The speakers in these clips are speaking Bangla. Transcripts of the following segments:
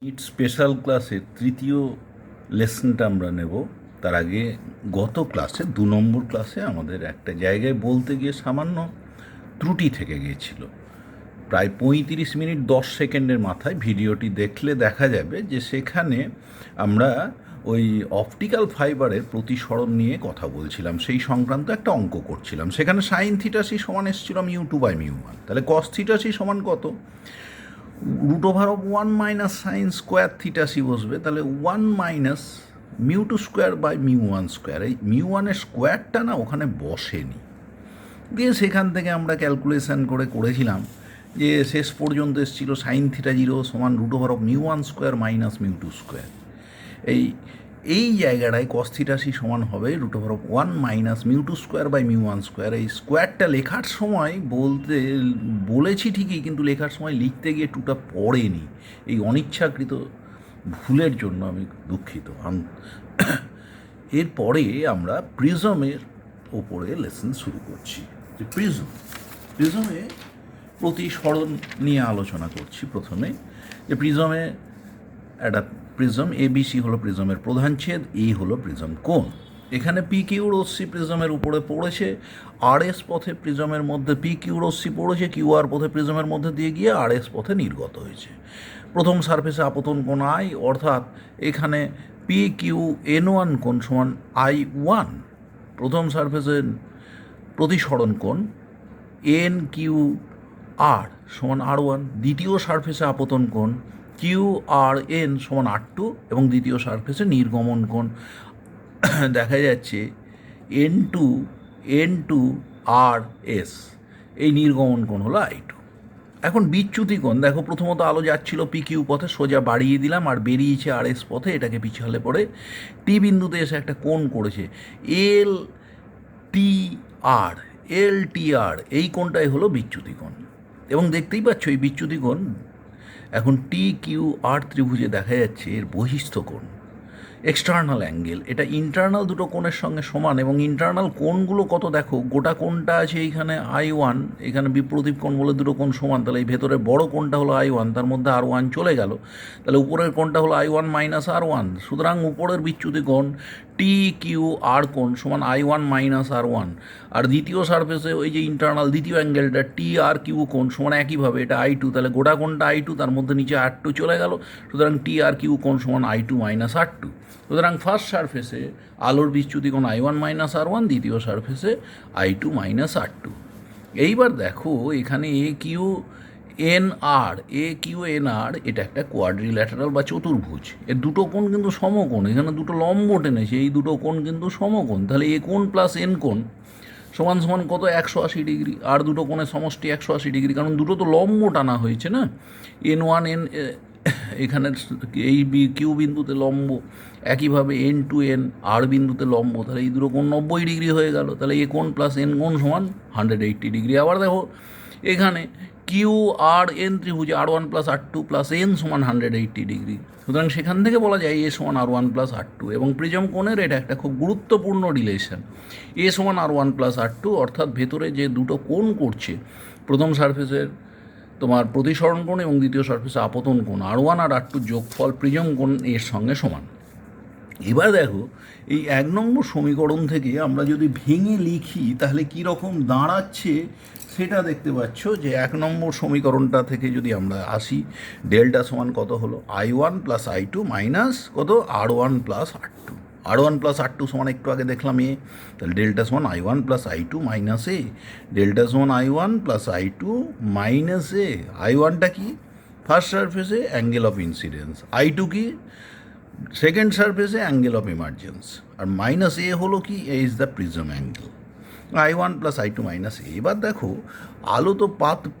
ইট স্পেশাল ক্লাসের তৃতীয় লেসনটা আমরা নেব। তার আগে গত ক্লাসে 2 নম্বর ক্লাসে আমাদের একটা জায়গায় বলতে গিয়ে সামান্য ত্রুটি থেকে গিয়েছিল। প্রায় 35 মিনিট 10 সেকেন্ডের মাথায় ভিডিওটি দেখলে দেখা যাবে যে সেখানে আমরা ওই অপটিক্যাল ফাইবারের প্রতিসরণ নিয়ে কথা বলছিলাম, সেই সংক্রান্ত একটা অঙ্ক করছিলাম। সেখানে সাইন থিটা সি সমান এসেছিল μ2/μ1। তাহলে কস থিটা সি সমান কত? √1 minus sine square theta C বসবে। তাহলে 1 মাইনাস μ2/μ1²। এই μ1-এর স্কোয়ারটা না ওখানে বসেনি, দিয়ে সেখান থেকে আমরা ক্যালকুলেশন করেছিলাম যে শেষ পর্যন্ত এসেছিল সাইন থিটা 0 সমান √μ1² মাইনাস μ2²। এই জায়গাটায় কস থিটা সি সমান হবে √1 মাইনাস μ2²/μ1²। এই স্কোয়ারটা লেখার সময় বলেছি ঠিকই, কিন্তু লেখার সময় লিখতে গিয়ে টুটা পড়েনি। এই অনিচ্ছাকৃত ভুলের জন্য আমি দুঃখিত। এরপরে আমরা প্রিজমের ওপরে লেসন শুরু করছি। যে প্রিজমে প্রতিসরণ নিয়ে আলোচনা করছি। প্রথমে যে প্রিজমে একটা প্রিজম ABC হলো প্রিজমের প্রধান ছেদ, এ হলো প্রিজম কোণ। এখানে PQ রশ্মি প্রিজমের উপরে পড়েছে, RS পথে প্রিজমের মধ্যে PQ রশ্মি পড়েছে, QR পথে প্রিজমের মধ্যে দিয়ে গিয়ে RS পথে নির্গত হয়েছে। প্রথম সারফেসে আপতন কোণ I, অর্থাৎ এখানে PQN1 কোণ সমান I1। প্রথম সারফেসে প্রতিসরণ কোণ NQR সমান R1। দ্বিতীয় সারফেসে আপতন কোণ QRN সমান R2 এবং দ্বিতীয় সারফেসে নির্গমন কোণ দেখা যাচ্ছে N2RS। এই নির্গমন কোণ হলো I2। এখন বিচ্যুতি কোণ দেখো, প্রথমত আলো যাচ্ছিল PQ পথে, সোজা বাড়িয়ে দিলাম আর বেরিয়েছে RS পথে, এটাকে পিছালে পরে টি বিন্দুতে এসে একটা কোণ করেছে LTR। এই কোণটাই হলো বিচ্যুতি কোণ। এবং দেখতেই পাচ্ছ এই বিচ্যুতি কোণ এখন TQR ত্রিভুজে দেখা যাচ্ছে এর বহিস্থ কোণ, এক্সটার্নাল অ্যাঙ্গেল। এটা ইন্টারনাল দুটো কোণের সঙ্গে সমান, এবং ইন্টারনাল কোণগুলো কত দেখো, গোটা কোণটা আছে এইখানে I1, এখানে বিপ্রতীপ কোণ বলে দুটো কোণ সমান। তাহলে এই ভেতরে বড় কোণটা হলো I1, তার মধ্যে R1 চলে গেল, তাহলে উপরের কোণটা হলো I1 মাইনাস R1। সুতরাং উপরের বিচ্যুতি কোণ TQR কোণ সমান I1 মাইনাস R1। আর দ্বিতীয় সারফেসে ওই যে ইন্টারনাল দ্বিতীয় অ্যাঙ্গেলটা TRQ কোণ সমান একইভাবে এটা I2, তাহলে গোটা কোণটা I2, তার মধ্যে নিচে R2 চলে গেল, সুতরাং TRQ কোণ সমান I2 মাইনাস R2। সুতরাং ফার্স্ট সারফেসে আলোর বিচ্যুতি কোণ I1 মাইনাস R1, দ্বিতীয় সারফেসে I2 মাইনাস R2। এইবার দেখো এখানে AQNR এটা একটা কোয়াড্রিল্যাটারাল বা চতুর্ভুজ। এর দুটো কোণ কিন্তু সমকোণ, এখানে দুটো লম্ব টেনেছে, এই দুটো কোণ কিন্তু সমকোণ। তাহলে এ কোণ প্লাস এন কোণ সমান সমান কত? 180 ডিগ্রি। আর দুটো কোণের সমষ্টি 180 ডিগ্রি, কারণ দুটো তো লম্ব টানা হয়েছে না। N1 এখানে এই কিউ বিন্দুতে লম্ব, একইভাবে N2N আর বিন্দুতে লম্ব, তাহলে এই দুটো কোণ 90 ডিগ্রি হয়ে গেল। তাহলে এ কোণ প্লাস এন কোণ সমান 180 ডিগ্রি। আবার দেখো এখানে QRN ত্রিভুজে R1 plus R2 plus N সমান 180 ডিগ্রি। সুতরাং সেখান থেকে বলা যায় এ সমান R1 প্লাস R2। এবং প্রিজম কোণের এটা একটা খুব গুরুত্বপূর্ণ রিলেশন, এ সমান R1 প্লাস R2, অর্থাৎ ভেতরে যে দুটো কোণ করছে, প্রথম সারফেসের তোমার প্রতিসরণ কোণ এবং দ্বিতীয় সারফেসে আপতন কোণ, R1 আর R2 যোগফল প্রিজম কোণ এর সঙ্গে সমান। এবার দেখো এই 1 নম্বর সমীকরণ থেকে আমরা যদি ভেঙে লিখি তাহলে কী রকম দাঁড়াচ্ছে সেটা দেখতে পাচ্ছ। যে 1 নম্বর সমীকরণটা থেকে যদি আমরা আসি, ডেল্টা সমান কত হলো? I1 প্লাস I2 মাইনাস কত? R1 plus R2। R1 plus R2 সমান একটু আগে দেখলাম এ, তাহলে ডেল্টা সমান I1 প্লাস I2 মাইনাস এ। ডেল্টা সমান I1 প্লাস I2 মাইনাস এ। I1টা কি? ফার্স্ট সারফেসে অ্যাঙ্গেল অফ ইনসিডেন্স। I2 কি? সেকেন্ড সারফেসে অ্যাঙ্গেল অফ ইমার্জেন্স। আর মাইনাস এ হলো কি? A is the prism angle. I1 plus I2 minus a. এবার দেখো আলো তো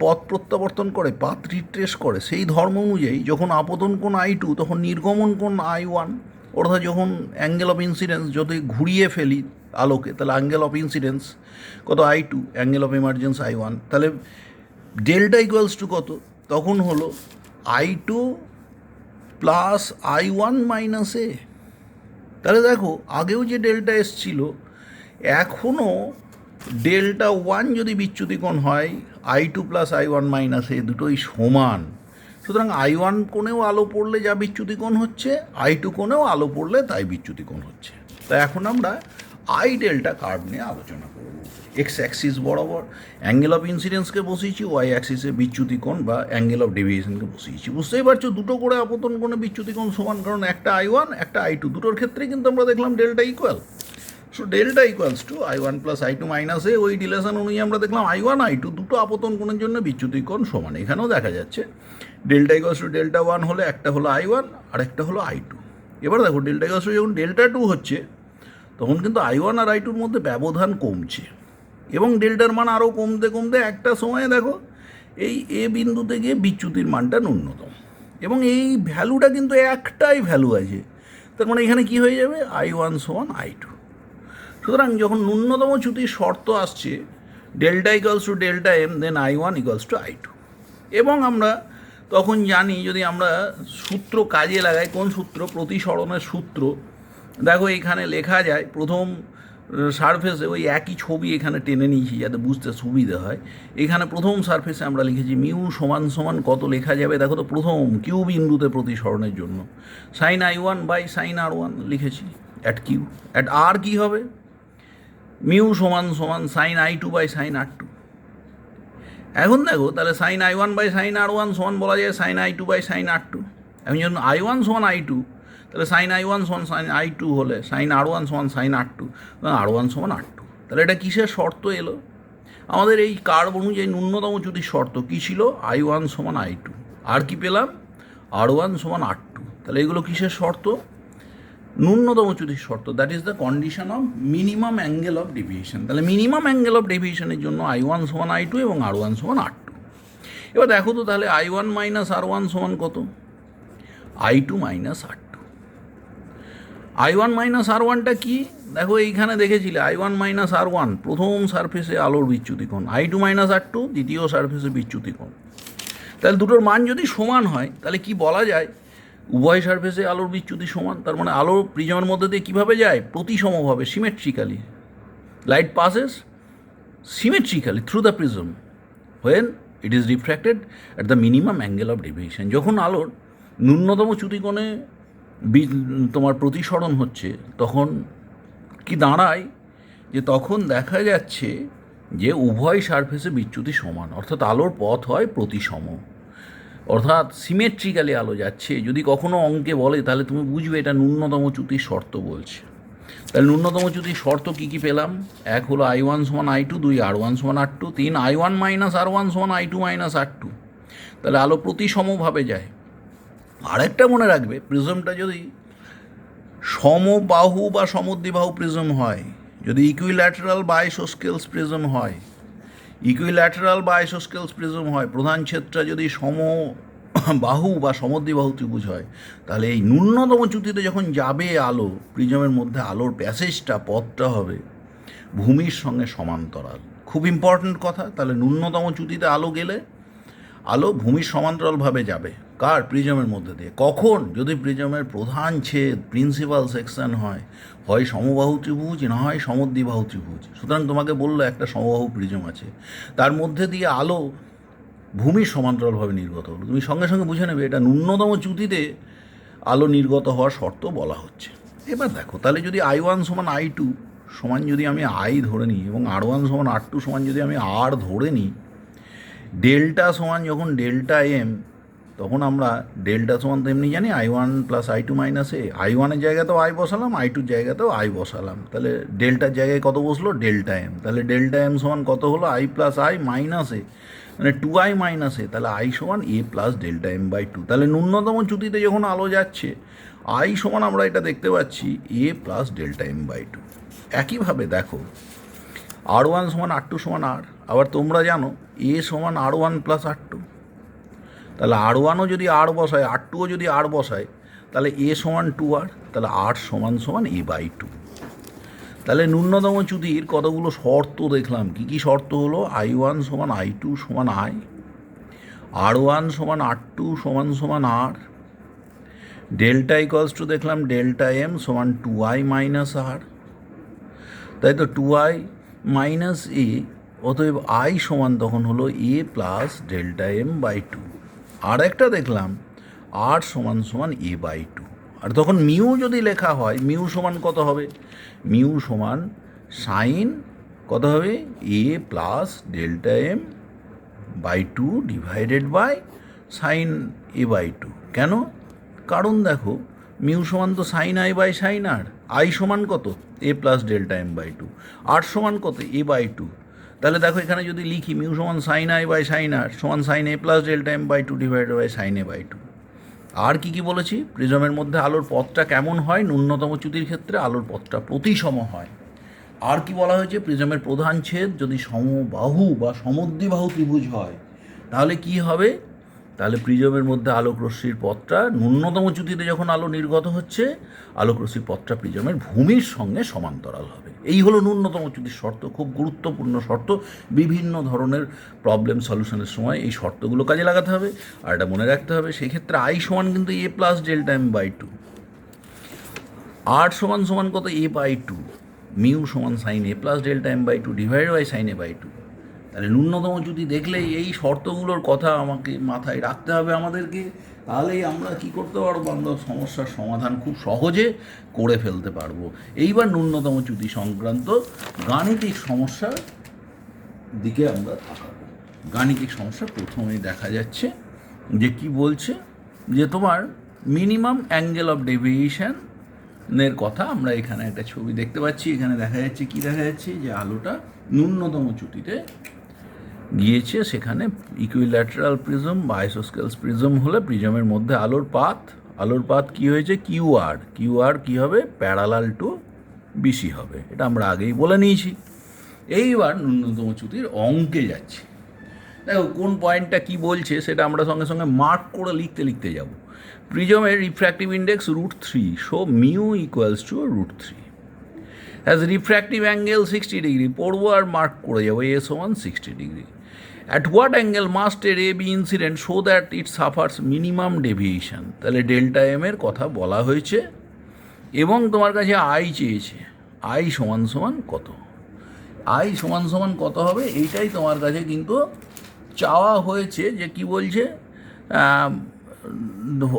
পথ প্রত্যাবর্তন করে, পাথ রিট্রেস করে, সেই ধর্ম অনুযায়ী যখন আপতন কোণ I2 তখন নির্গমন কোণ I1, অর্থাৎ যখন অ্যাঙ্গেল অফ ইনসিডেন্স যদি ঘুরিয়ে ফেলি আলোকে, তাহলে অ্যাঙ্গেল অফ ইনসিডেন্স কত? I2, angle of emergence I1। তাহলে ডেল্টা ইকুয়ালস টু কত? তখন হলো I2 প্লাস I1 মাইনাস এ। তাহলে দেখো আগেও যে ডেল্টা এসছিল, এখনও ডেল্টা 1 যদি বিচ্যুতি কোণ হয়, I2 প্লাস I1 মাইনাস এ দুটোই সমান। সুতরাং I1 কোণেও আলো পড়লে যা বিচ্যুতি কোণ হচ্ছে, I2 কোণেও আলো পড়লে তাই বিচ্যুতি কোণ হচ্ছে। তাই এখন আমরা আই ডেল্টা কার্ভ নিয়ে আলোচনা করব। এক্স অ্যাক্সিস বরাবর অ্যাঙ্গেল অফ ইনসিডেন্সকে বসিয়েছি, ওয়াই অ্যাক্সিসে বিচ্যুতি কোণ বা অ্যাঙ্গেল অফ ডেভিয়েশনকে বসিয়েছি। বুঝতেই পারছো দুটো করে আপতন কোণে বিচ্যুতি কোণ সমান, কারণ একটা I1 একটা I2, দুটোর ক্ষেত্রে কিন্তু আমরা দেখলাম delta equal. So delta equals to I1 plus I2 minus a. ওই রিলেশন অনুযায়ী আমরা দেখলাম I1 I2 দুটো আপতন কোণের জন্য বিচ্যুতি কোণ সমান। এখানেও দেখা যাচ্ছে ডেল্টা ইকুয়ালস টু ডেল্টা 1 হলে একটা হলো I1 আর একটা হলো I2। এবার দেখো ডেল্টা ইকুয়ালস টু যখন ডেল্টা 2 হচ্ছে তখন কিন্তু I1 আর I2-র মধ্যে ব্যবধান কমছে এবং ডেল্টার মান আরও কমতে কমতে একটা সময়ে দেখো এই এ বিন্দুতে গিয়ে বিচ্যুতির মানটা ন্যূনতম, এবং এই ভ্যালুটা কিন্তু একটাই ভ্যালু আছে। তার মানে এখানে কী হয়ে যাবে, I1 সমান I2। সুতরাং যখন ন্যূনতম চ্যুতির শর্ত আসছে delta equals to delta M, then I1 equals to I2। এবং আমরা তখন জানি, যদি আমরা সূত্র কাজে লাগাই, কোন সূত্র, প্রতিসরণের সূত্র, দেখো এখানে লেখা যায় প্রথম সারফেসে, ওই একই ছবি এখানে টেনে নিয়েছি যাতে বুঝতে সুবিধা হয়। এখানে প্রথম সারফেসে আমরা লিখেছি মিউ সমান সমান কত লেখা যাবে, দেখো তো প্রথম কিউ বিন্দুতে প্রতিসরণের জন্য sign I1 by sine R1 লিখেছি অ্যাট কিউ। অ্যাট আর কী হবে, মিউ সমান সমান sign I2 by sine R2। এখন দেখো তাহলে sign I1 by sine R1 সমান বলা যায় sign I2 by sine R2। এখন যখন I1 সমান I2, তাহলে সাইন I1 সমান সাইন I2 হলে সাইন R1 সমান সাইন R2, R1 সমান R2। তাহলে এটা কিসের শর্ত এলো, আমাদের এই কার্ভ অনুযায়ী ন্যূনতম চ্যুতির শর্ত কী ছিল, I1 সমান I2, আর কি পেলাম R1 সমান R2। তাহলে এগুলো কিসের শর্ত, ন্যূনতম চ্যুতির শর্ত, that is the condition of minimum angle of deviation. তাহলে মিনিমাম অ্যাঙ্গেল অফ ডেভিয়েশনের জন্য I1 সমান I2 এবং R1 সমান R2। এবার দেখো তো তাহলে I1 মাইনাস R1 সমান কত, I2 minus R2। I1 minus R1টা কি, দেখো এইখানে দেখেছিলে I1 মাইনাস R1 প্রথম সারফেসে আলোর বিচ্যুতি কোণ, I2 মাইনাস R2 দ্বিতীয় সারফেসে বিচ্যুতি কোণ। তাহলে দুটোর মান যদি সমান হয় তাহলে কি বলা যায়, উভয় সারফেসে আলোর বিচ্যুতি সমান। তার মানে আলো প্রিজমের মধ্যে দিয়ে কীভাবে যায়, প্রতিসমভাবে, symmetrically. Light passes symmetrically through the prism when it is refracted at the minimum angle of deviation. যখন আলোর ন্যূনতম চ্যুতিকোণে তোমার প্রতিসরণ হচ্ছে তখন কি দাঁড়ায়, যে তখন দেখা যাচ্ছে যে উভয় সারফেসে বিচ্যুতি সমান, অর্থাৎ আলোর পথ হয় প্রতিসম, অর্থাৎ সিমেট্রিক্যালি আলো যাচ্ছে। যদি কখনো অঙ্কে বলে তাহলে তুমি বুঝবে এটা ন্যূনতম চ্যুতির শর্ত বলছে। তাহলে ন্যূনতম চ্যুতির শর্ত কী কী পেলাম, এক হলো I1 সমান I2, 2 R1 সমান R2, 3 I1 মাইনাস R1 সমান I2 মাইনাস R2। তাহলে আলো প্রতিসমভাবে যায়। আরেকটা মনে রাখবে, প্রিজমটা যদি সমবাহু বা সমদ্বিবাহু প্রিজম হয়, যদি ইকুইল্যাটারাল বা আইসোস্কেলস প্রিজম হয়, ইকুইল্যাটারাল বা আইসোস্কেলস প্রিজম হয়, প্রধান ছেদটা যদি সমবাহু বা সমদ্বিবাহু ত্রিভুজ হয়, তাহলে এই ন্যূনতম চ্যুতিতে যখন যাবে আলো, প্রিজমের মধ্যে আলোর প্যাসেজটা, পথটা হবে ভূমির সঙ্গে সমান্তরাল। খুব ইম্পর্ট্যান্ট কথা। তাহলে ন্যূনতম চ্যুতিতে আলো গেলে আলো ভূমির সমান্তরালভাবে যাবে, কার, প্রিজমের মধ্যে দিয়ে। কখন, যদি প্রিজমের প্রধান ছেদ, প্রিন্সিপাল সেকশন হয় সমবাহু ত্রিভুজ না হয় সমদ্বিবাহু ত্রিভুজ। সুতরাং তোমাকে বললো একটা সমবাহু প্রিজম আছে, তার মধ্যে দিয়ে আলো ভূমির সমান্তরালভাবে নির্গত হলো, তুমি সঙ্গে সঙ্গে বুঝে নেবে এটা ন্যূনতম চ্যুতিতে আলো নির্গত হওয়ার শর্ত বলা হচ্ছে। এবার দেখো তাহলে যদি I1 সমান I2 সমান যদি আমি I ধরে নিই এবং R1 সমান R2 সমান যদি আমি R ধরে নিই, ডেল্টা সমান যখন ডেল্টা এম, তখন আমরা ডেল্টা সমান তো এমনি জানি I1 প্লাস I2 মাইনাস এ। I1-এর জায়গাতেও I বসালাম, I2-র জায়গাতেও I বসালাম, তাহলে ডেল্টার জায়গায় কত বসলো, ডেল্টা এম। তাহলে ডেল্টা এম সমান কত হলো, I প্লাস I মাইনাস এ, মানে 2I মাইনাস এ। তাহলে I সমান a plus delta M by 2। তাহলে ন্যূনতম চ্যুতিতে যখন আলো যাচ্ছে I সমান আমরা এটা দেখতে পাচ্ছি এ প্লাস ডেল্টা এম বাই 2। একইভাবে দেখো R1 সমান R2 সমান R, আবার তোমরা জানো এ সমান R1 প্লাস R2। তাহলে R1ও যদি R বসায়, R2ও যদি R বসায়, তাহলে এ সমান 2R, তাহলে R সমান সমান এ বাই 2। তাহলে ন্যূনতম চ্যুতির কতগুলো শর্ত দেখলাম, কী কী শর্ত হলো, I1 সমান I2 সমান I, R1 সমান R2 সমান সমান R, ডেল্টা ইকুয়ালস টু দেখলাম ডেল্টা এম সমান 2I মাইনাস R, তাই তো 2I মাইনাস এ, অতএব I সমান তখন হলো এ প্লাস ডেল্টা এম বাই 2। আর একটা দেখলাম আর সমান সমান এ বাই টু। আর তখন মিউ যদি লেখা হয়, মিউ সমান কত হবে? মিউ সমান সাইন কত হবে? A plus delta M by two divided by sine A by two. কেন? কারণ দেখো মিউ সমান তো sine i by sine r, i সমান কত? A plus delta M by two, r সমান কত? A by two. তাহলে দেখো এখানে যদি লিখি মিউ সমান sine i by sine r সমান sine A plus delta M by two divided by sine A by two. আর কি কি বলেছি? প্রিজমের মধ্যে আলোর পথটা কেমন হয়? ন্যূনতম চ্যুতির ক্ষেত্রে আলোর পথটা প্রতিসম হয়। আর কি বলা হয়েছে? প্রিজমের প্রধান ছেদ যদি সমবাহু বা সমদ্বিবাহু ত্রিভুজ হয় তাহলে কি হবে? তাহলে প্রিজমের মধ্যে আলোক রশ্মির পথটা ন্যূনতম চ্যুতিতে যখন আলো নির্গত হচ্ছে, আলোক রশ্মির পথটা প্রিজমের ভূমির সঙ্গে সমান্তরাল হবে। এই হলো ন্যূনতম চ্যুতির শর্ত, খুব গুরুত্বপূর্ণ শর্ত। বিভিন্ন ধরনের প্রবলেম সলিউশনের সময় এই শর্তগুলো কাজে লাগাতে হবে। আর এটা মনে রাখতে হবে, সেই ক্ষেত্রে আই সমান কিন্তু a plus delta M by two, r সমান সমান কত? এ বাই টু, মিউ সমান sine A plus delta M by two divide by sine A by two. তাহলে ন্যূনতম চ্যুতি দেখলেই এই শর্তগুলোর কথা আমাকে মাথায় রাখতে হবে আমাদেরকে। তাহলেই আমরা কি করতে পারবো? আমরা সমস্যার সমাধান খুব সহজে করে ফেলতে পারবো। এইবার ন্যূনতম চ্যুতি সংক্রান্ত গাণিতিক সমস্যার দিকে আমরা তাকাবো। গাণিতিক সমস্যা প্রথমেই দেখা যাচ্ছে যে কি বলছে, যে তোমার মিনিমাম অ্যাঙ্গেল অফ ডেভিয়েশন এর কথা আমরা এখানে একটা ছবি দেখতে পাচ্ছি। এখানে দেখা যাচ্ছে, কি দেখা যাচ্ছে? যে আলোটা ন্যূনতম চ্যুতিতে গিয়েছে, সেখানে ইকুইল্যাটারাল প্রিজম বা আইসোস্কেলস প্রিজম হলে প্রিজমের মধ্যে আলোর পাথ কি হয়েছে? কিউ আর কি হবে? প্যারালাল টু বিসি হবে। এটা আমরা আগেই বলে নিয়েছি। এইবার ন্যূনতম চ্যুতির অঙ্কে যাচ্ছি। দেখো কোন পয়েন্টটা কি বলছে সেটা আমরা সঙ্গে সঙ্গে মার্ক করে লিখতে যাব। প্রিজমের refractive index √3, so mu equals to √3। As refractive angle 60 degree পড়বো আর মার্ক করে যাবো এ সমান 60 degree. At what angle must a ray be incident so that it suffers minimum deviation. তাহলে ডেল্টা এম এর কথা বলা হয়েছে এবং তোমার কাছে আই চেয়েছে। আই সমান সমান কত? আই সমান সমান কত হবে? এইটাই তোমার কাছে কিন্তু চাওয়া হয়েছে। যে কি বলছে?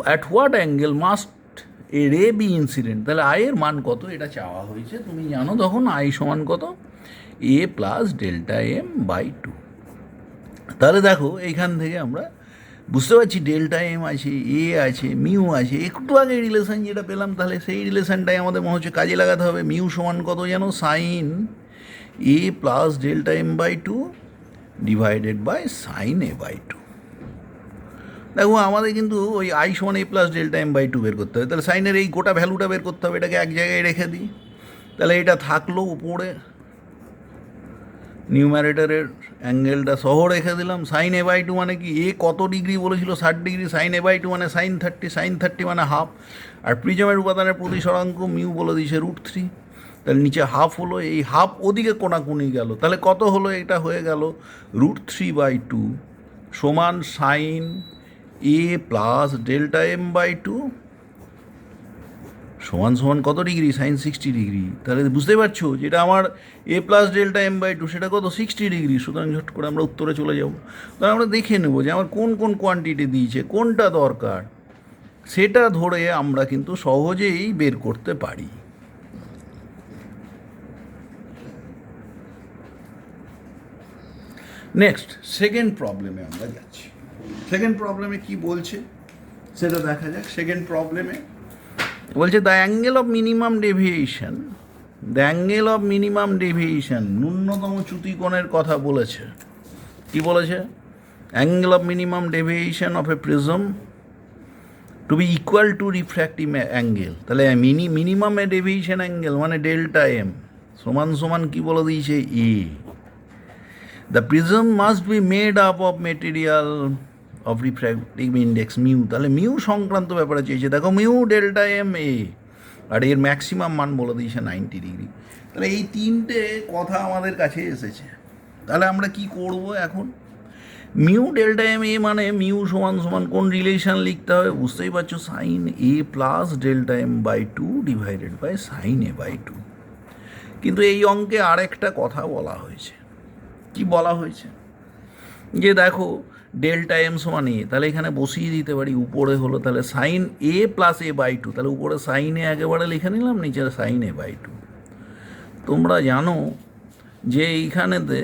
At what angle must a ray be incident. তাহলে আয়ের মান কত এটা চাওয়া হয়েছে। তুমি জানো তখন আই সমান কত? A plus delta M by two. তাহলে দেখো এইখান থেকে আমরা বুঝতে পারছি ডেল্টা এম আছে, এ আছে, মিউ আছে। একটু আগে রিলেশন যেটা পেলাম, তাহলে সেই রিলেশনটাই আমাদের মনে হচ্ছে কাজে লাগাতে হবে। মিউ সমান কত জানো? Sine A plus delta M by two divided by sine A by two. দেখো আমাদের কিন্তু ওই আই সমান a plus delta M by two বের করতে হবে। তাহলে সাইনের এই গোটা ভ্যালুটা বের করতে হবে। এটাকে এক জায়গায় রেখে দিই। তাহলে এটা থাকলো উপরে, নিউমারেটারের অ্যাঙ্গেলটা সহ রেখে দিলাম। সাইন এ বাই টু মানে কি? এ কত ডিগ্রি বলেছিল? 60 degree. Sine A by two মানে সাইন 30, সাইন 30 মানে হাফ। আর প্রিজমের উপাদানের প্রতিসরাঙ্ক মিউ বলে দিয়েছে √3। তাহলে নিচে হাফ হলো, এই হাফ ওদিকে কোনাকুনি গেল। তাহলে কত হলো? এটা হয়ে গেল √3/2 সমান sine A plus delta M by two সমান সমান কত ডিগ্রি? Sign 60 degree. তাহলে বুঝতে পারছো যেটা আমার a plus delta M by two সেটা কত? 60 ডিগ্রি। সুতরাং ঝট করে আমরা উত্তরে চলে যাব। তাহলে আমরা দেখে নেব যে আমার কোন কোন কোয়ান্টিটি দিয়েছে, কোনটা দরকার, সেটা ধরে আমরা কিন্তু সহজেই বের করতে পারি। নেক্সট সেকেন্ড প্রবলেমে আমরা যাচ্ছি। সেকেন্ড প্রবলেমে কি বলছে সেটা দেখা যাক। সেকেন্ড প্রবলেমে বলছে the angle of minimum deviation, ন্যূনতম চ্যুতিকোণের কথা বলেছে। কি বলেছে? Angle of minimum deviation of a prism to be equal to refractive angle. তাহলে মিনিমাম ডেভিয়েশন অ্যাঙ্গেল মানে ডেল্টা এম সমান সমান কি বলে দিয়েছে? A. The prism must be made up of material of refractive index mu. তাহলে মিউ সংক্রান্ত ব্যাপারে চেয়েছে। দেখো মিউ ডেল্টা এম এ, আর এর ম্যাক্সিমাম মান বলে দিয়েছে 90 ডিগ্রি। তাহলে এই তিনটে কথা আমাদের কাছে এসেছে। তাহলে আমরা কি করব এখন? মিউ ডেল্টা এম এ মানে মিউ সমান সমান কোন রিলেশন লিখতে হবে? বুঝতেই পারছো, sine A plus delta M by two divided by sine A by two. কিন্তু এই অঙ্কে আরেকটা কথা বলা হয়েছে। কি বলা হয়েছে? যে দেখো ডেল্টা এম সমান এ, তাহলে এখানে বসিয়ে দিতে পারি। উপরে হলো তাহলে sine A plus A by two, তাহলে উপরে সাইন এ একেবারে লিখে নিলাম, নিচে সাইন এ বাই টু। তোমরা জানো যে এইখানেতে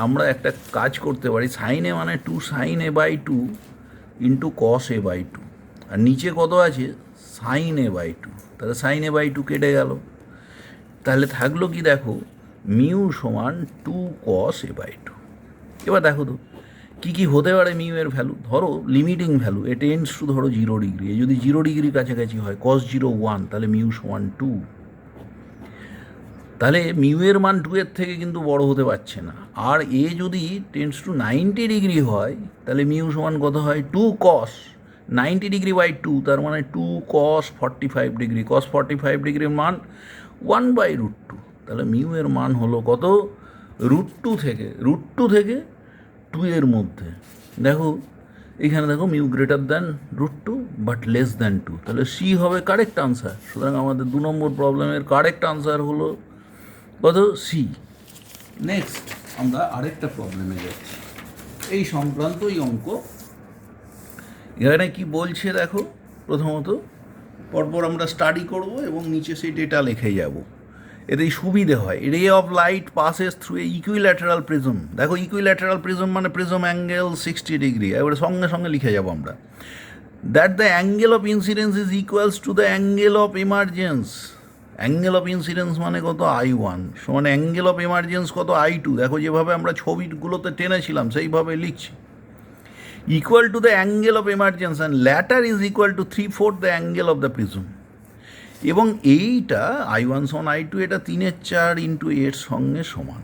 আমরা একটা কাজ করতে পারি, সাইন এ মানে two sine A by two into cos A by two, আর নিচে কত আছে সাইন এ বাই টু, তাহলে সাইন এ বাই টু কেটে গেল, তাহলে থাকলো কি দেখো মিউ সমান two cos A by two. এবার দেখো তো কী কী হতে পারে মিউ এর ভ্যালু। ধরো limiting value A tends to ধরো 0 ডিগ্রি, এ যদি 0 ডিগ্রির কাছাকাছি হয় কস 0 1, তাহলে মিউ সমান 2। তাহলে মিউ এর মান 2 এর থেকে কিন্তু বড় হতে পারছে না। আর এ যদি টেন্ডস টু 90 ডিগ্রি হয় তাহলে মিউ সমান কত হয় 2 কস 90 ডিগ্রি বাই 2, তার মানে 2 কস 45 ডিগ্রি। কস 45 ডিগ্রির মান 1/√2, তাহলে মিউ এর মান হলো কত √2 থেকে 2 এর মধ্যে। দেখো এখানে দেখো mu greater than √2 but less than 2, তাহলে সি হবে কারেক্ট আনসার। সুতরাং আমাদের 2 নম্বর প্রবলেমের কারেক্ট আনসার হলো কত সি। নেক্সট আমরা আরেকটা প্রবলেমে যাচ্ছি, এই সংক্রান্তই অঙ্ক। এখানে কি বলছে দেখো, প্রথমত পরপর আমরা স্টাডি করব এবং নিচে সেই ডেটা লিখে যাব, এতেই সুবিধে হয়। রে of light passes through a equilateral prism. দেখো ইকুইল্যাটারাল প্রিজম মানে প্রিজম অ্যাঙ্গেল 60 ডিগ্রি, এবারে সঙ্গে সঙ্গে লিখে যাব আমরা। That the angle of incidence is equals two the angle of emergence. Angle of incidence মানে কত I1 সমান অ্যাঙ্গেল অফ এমার্জেন্স কত I2। দেখো যেভাবে আমরা ছবিগুলোতে টেনেছিলাম সেইভাবে লিখছি। Equal to the angle of emergence and latter is equal to 3/4 the angle of the prism. এবং এইটা I1 সমান I2, এটা 3/4 ইন্টু এর সঙ্গে সমান।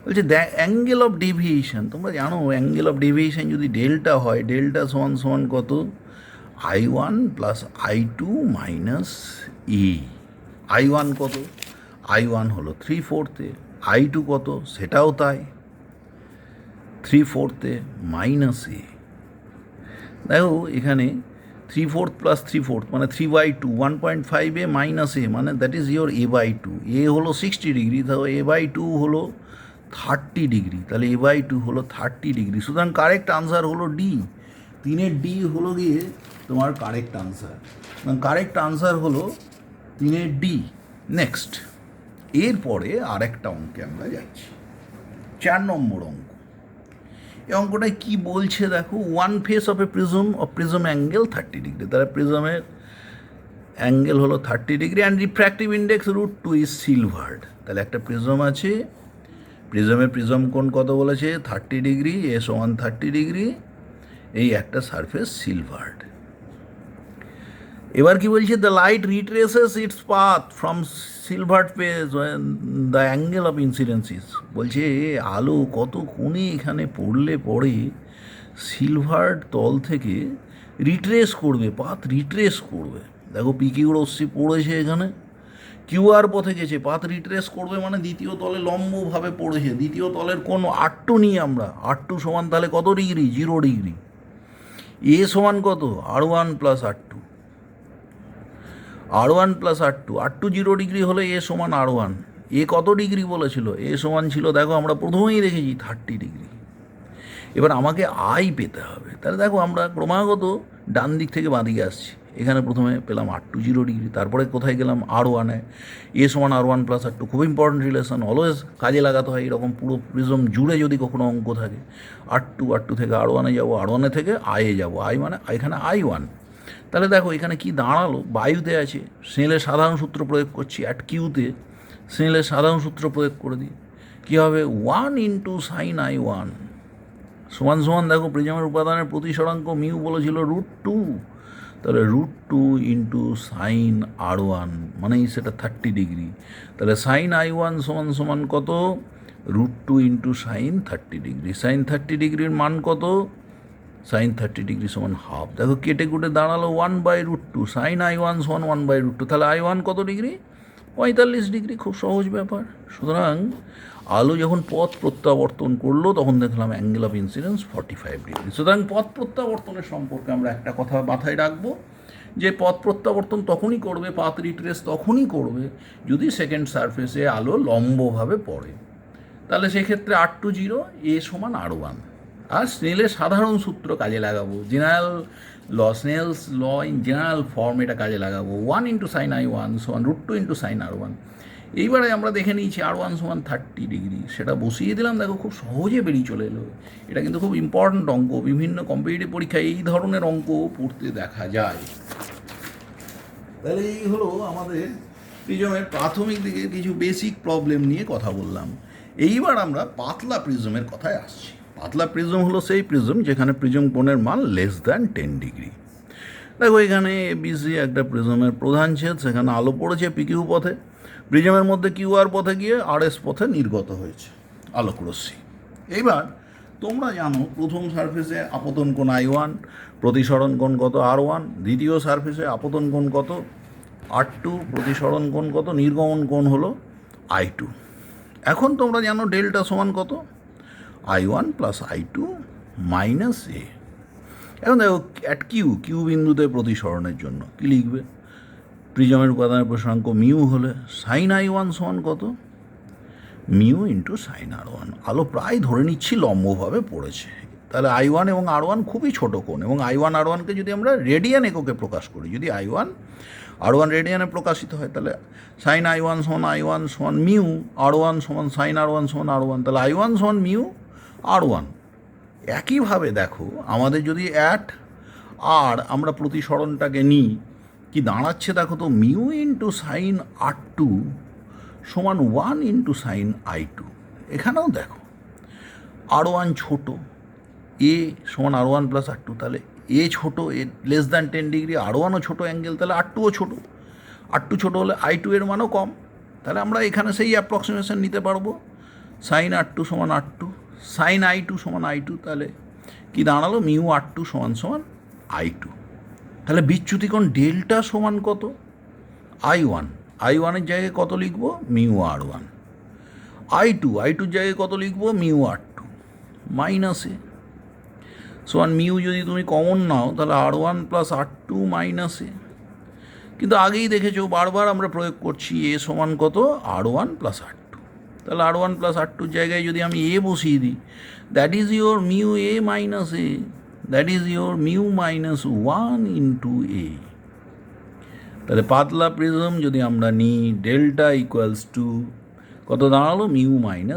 বলছে দ্য অ্যাঙ্গেল অফ ডেভিয়েশন, তোমরা জানো অ্যাঙ্গেল অফ ডেভিয়েশন যদি ডেল্টা হয়, ডেল্টা সমান সমান কত I1 প্লাস I2 মাইনাস এ। I1 কত, I1 হলো 3/4, I2 কত সেটাও তাই 3/4 মাইনাস এ। দেখো এখানে 3/4 প্লাস 3/4 মানে 3/2, 1.5 এ মাইনাস এ মানে দ্যাট ইজ ইয়োর a/2। এ হলো 60 ডিগ্রি, তাহলে a/2 হলো 30 ডিগ্রি, তাহলে a/2 হলো 30 ডিগ্রি। সুতরাং কারেক্ট আনসার হলো ডি। 3-এর ডি হলো গিয়ে তোমার কারেক্ট আনসার। কারেক্ট আনসার হলো 3-এর ডি। নেক্সট এরপরে আরেকটা অঙ্কে আমরা যাচ্ছি, 4 নম্বর অঙ্ক। এই অঙ্কটায় কী বলছে দেখো, one face of a prism angle 30 degree, তাহলে প্রিজমের অ্যাঙ্গেল হলো 30 degree and refractive index √2 is silvered. তাহলে একটা প্রিজম আছে, প্রিজমের প্রিজম কোণ কত বলেছে 30 ডিগ্রি, এ সমান 30 ডিগ্রি, এই একটা সারফেস সিলভার্ড। এবার কি বলছে, the light retraces its path from silvered face the angle of incidence is. বলছে আলো কত কোণে এখানে পড়লে পরে সিলভার্ড তল থেকে রিট্রেস করবে, পাথ রিট্রেস করবে। দেখো পিকিউ রশ্মি পড়েছে এখানে, কিউআর পথে গেছে, পাথ রিট্রেস করবে মানে দ্বিতীয় তলে লম্বভাবে পড়েছে। দ্বিতীয় তলের কোণ R2 নিই আমরা, R2 সমান তাহলে কত ডিগ্রি 0 ডিগ্রি। এ সমান কত R1 plus R2, R1 plus R2 0 degree হলে এ সমান R1। এ কত ডিগ্রি বলেছিল, এ সমান ছিল দেখো আমরা প্রথমেই দেখেছি 30 ডিগ্রি। এবার আমাকে আই পেতে হবে, তাহলে দেখো আমরা ক্রমাগত ডান দিক থেকে বাঁ দিকে আসছি। এখানে প্রথমে পেলাম R2 0 ডিগ্রি, তারপরে কোথায় গেলাম R1-এ, এ সমান R1 প্লাস R2। খুব ইম্পর্টেন্ট রিলেশন, অলওয়েজ কাজে লাগাতে হয় এরকম পুরো প্রিজম জুড়ে যদি কখনো অঙ্ক থাকে। R2 থেকে R1-এ যাবো, R1-এ থেকে আইয়ে যাবো, আই মানে এখানে I1। তাহলে দেখো এখানে কি দাঁড়ালো, বায়ুতে আছে, স্নেলের সাধারণ সূত্র প্রয়োগ করছি, অ্যাট কিউতে স্নেলের সাধারণ সূত্র প্রয়োগ করে দিই, কী হবে 1 ইন্টু সাইন I1 সমান সমান দেখো প্রিজমের উপাদানের প্রতিসরাঙ্ক মিউ বলেছিল √2, তাহলে √2 ইন্টু সাইন R1 মানেই সেটা 30 ডিগ্রি। তাহলে সাইন I1 সমান সমান কত √2 ইন্টু সাইন 30 ডিগ্রি। সাইন 30 ডিগ্রির মান কত, সাইন 30 ডিগ্রি সমান হাফ। দেখো কেটে কুটে দাঁড়ালো 1/√2, সাইন I1 সমান 1/√2, তাহলে I1 কত ডিগ্রি 45 ডিগ্রি। খুব সহজ ব্যাপার। সুতরাং আলো যখন পথ প্রত্যাবর্তন করলো তখন দেখলাম অ্যাঙ্গেল অফ ইনসিডেন্স 45 ডিগ্রি। সুতরাং পথ প্রত্যাবর্তনের সম্পর্কে আমরা একটা কথা মাথায় রাখবো, যে পথ প্রত্যাবর্তন তখনই করবে, পাথ রিট্রেস তখনই করবে যদি সেকেন্ড সারফেসে আলো লম্বভাবে পড়ে। তাহলে সেক্ষেত্রে R2 0, এ সমান R1। আর স্নেলের সাধারণ সূত্র কাজে লাগাবো, general Snell's law in general form এটা কাজে লাগাবো। 1 × sin i1 √2 × sin r1। এইবারে আমরা দেখে নিয়েছি R1 = 30°, সেটা বসিয়ে দিলাম, দেখো খুব সহজে বেরিয়ে চলে এলো। এটা কিন্তু খুব ইম্পর্ট্যান্ট অঙ্ক, বিভিন্ন কম্পিটিটিভ পরীক্ষায় এই ধরনের অঙ্ক পড়তে দেখা যায়। তাহলে এই হলো আমাদের প্রিজমের প্রাথমিক দিকে কিছু বেসিক প্রবলেম নিয়ে কথা বললাম। এইবার আমরা পাতলা প্রিজমের কথায় আসছি। পাতলা প্রিজম হলো সেই প্রিজম যেখানে প্রিজম কোণের মান <10°। দেখো এখানে এবিসি একটা প্রিজমের প্রধান ছেদ, সেখানে আলো পড়েছে পিকিউ পথে, প্রিজমের মধ্যে কিউআর পথে গিয়ে আরএস পথে নির্গত হয়েছে আলোকরশ্মি। এইবার তোমরা জানো প্রথম সারফেসে আপতন কোণ I1, প্রতিসরণ কোণ কত R1, দ্বিতীয় সারফেসে আপতন কোণ কত R2, প্রতিসরণ কোণ কত, নির্গমন কোণ হলো I2। এখন তোমরা জানো ডেল্টা সমান কত, I1 + I2 - A। এখন দেখো অ্যাট কিউ বিন্দুতে প্রতিসরণের জন্য কী লিখবে, প্রিজমের উপাদানের প্রসারাঙ্ক মিউ হলে sin I1 সমান কত, মিউ × sin_R1। আলো প্রায় ধরে নিচ্ছি লম্বভাবে পড়েছে, তাহলে I1 এবং R1 খুবই ছোট কোণ, এবং I1 R1কে যদি আমরা রেডিয়ান এককে প্রকাশ করি, যদি I1 R1 রেডিয়ানে প্রকাশিত হয়, তাহলে sin_I1 = I1 = mu, R1 = sin_R1 = R1, তাহলে I1 = মিউ R1। একইভাবে দেখো আমাদের যদি অ্যাট আর আমরা প্রতিসরণটাকে নিই, কি দাঁড়াচ্ছে দেখো তো, মিউ × sin_R2 = 1 × sin_I2। এখানেও দেখো R1 ছোট, এ সমান R1 + R2, তাহলে এ ছোট, এ <10°, R1ও ছোটো অ্যাঙ্গেল, তাহলে R2ও ছোটো, R2 ছোটো হলে I2 এর মানও কম। তাহলে আমরা এখানে সেই অ্যাপ্রক্সিমেশন নিতে পারবো, sin_R2 = R2, sin_I2 = I2, তাহলে কি দাঁড়ালো, মিউ R2 = I2। তাহলে বিচ্যুতিকোণ ডেল্টা সমান কত, I1 জায়গায় কত লিখবো, মিউ R1, I2 জায়গায় কত লিখবো, মিউ R2 - A সমান মিউ যদি তুমি কমন নাও তাহলে R1 + R2 - A। কিন্তু আগেই দেখেছো বারবার আমরা প্রয়োগ করছি এ সমান কত, R1 + R2, তাহলে R1 + R2 জায়গায় যদি আমি এ বসিয়ে দিই, that is your mu A - A, that is your mu -1 × A। তাহলে পাতলা প্রিজম যদি আমরা নিই, ডেল্টা = কত দাঁড়ালো, মিউ -1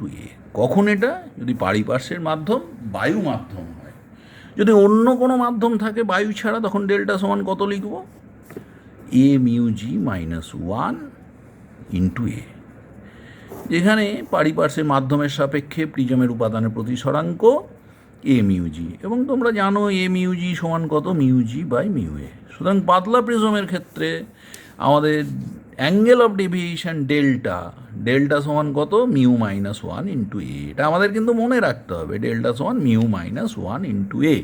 × A। কখন এটা, যদি পারিপার্শ্বের মাধ্যম বায়ু মাধ্যম হয়। যদি অন্য কোনো মাধ্যম থাকে বায়ু ছাড়া, তখন ডেল্টা সমান কত লিখব, A μg -1 × A। যেখানে পারিপার্শ্বের মাধ্যমের সাপেক্ষে প্রিজমের উপাদানের প্রতিসরাঙ্ক A μg, এবং তোমরা জানো A μg সমান কত, μg/μA। সুতরাং পাতলা প্রিজমের ক্ষেত্রে আমাদের অ্যাঙ্গেল অফ ডেভিয়েশন ডেল্টা সমান কত, মিউ -1 × A। এটা আমাদের কিন্তু মনে রাখতে হবে, ডেল্টা সমান মিউ -1 × A।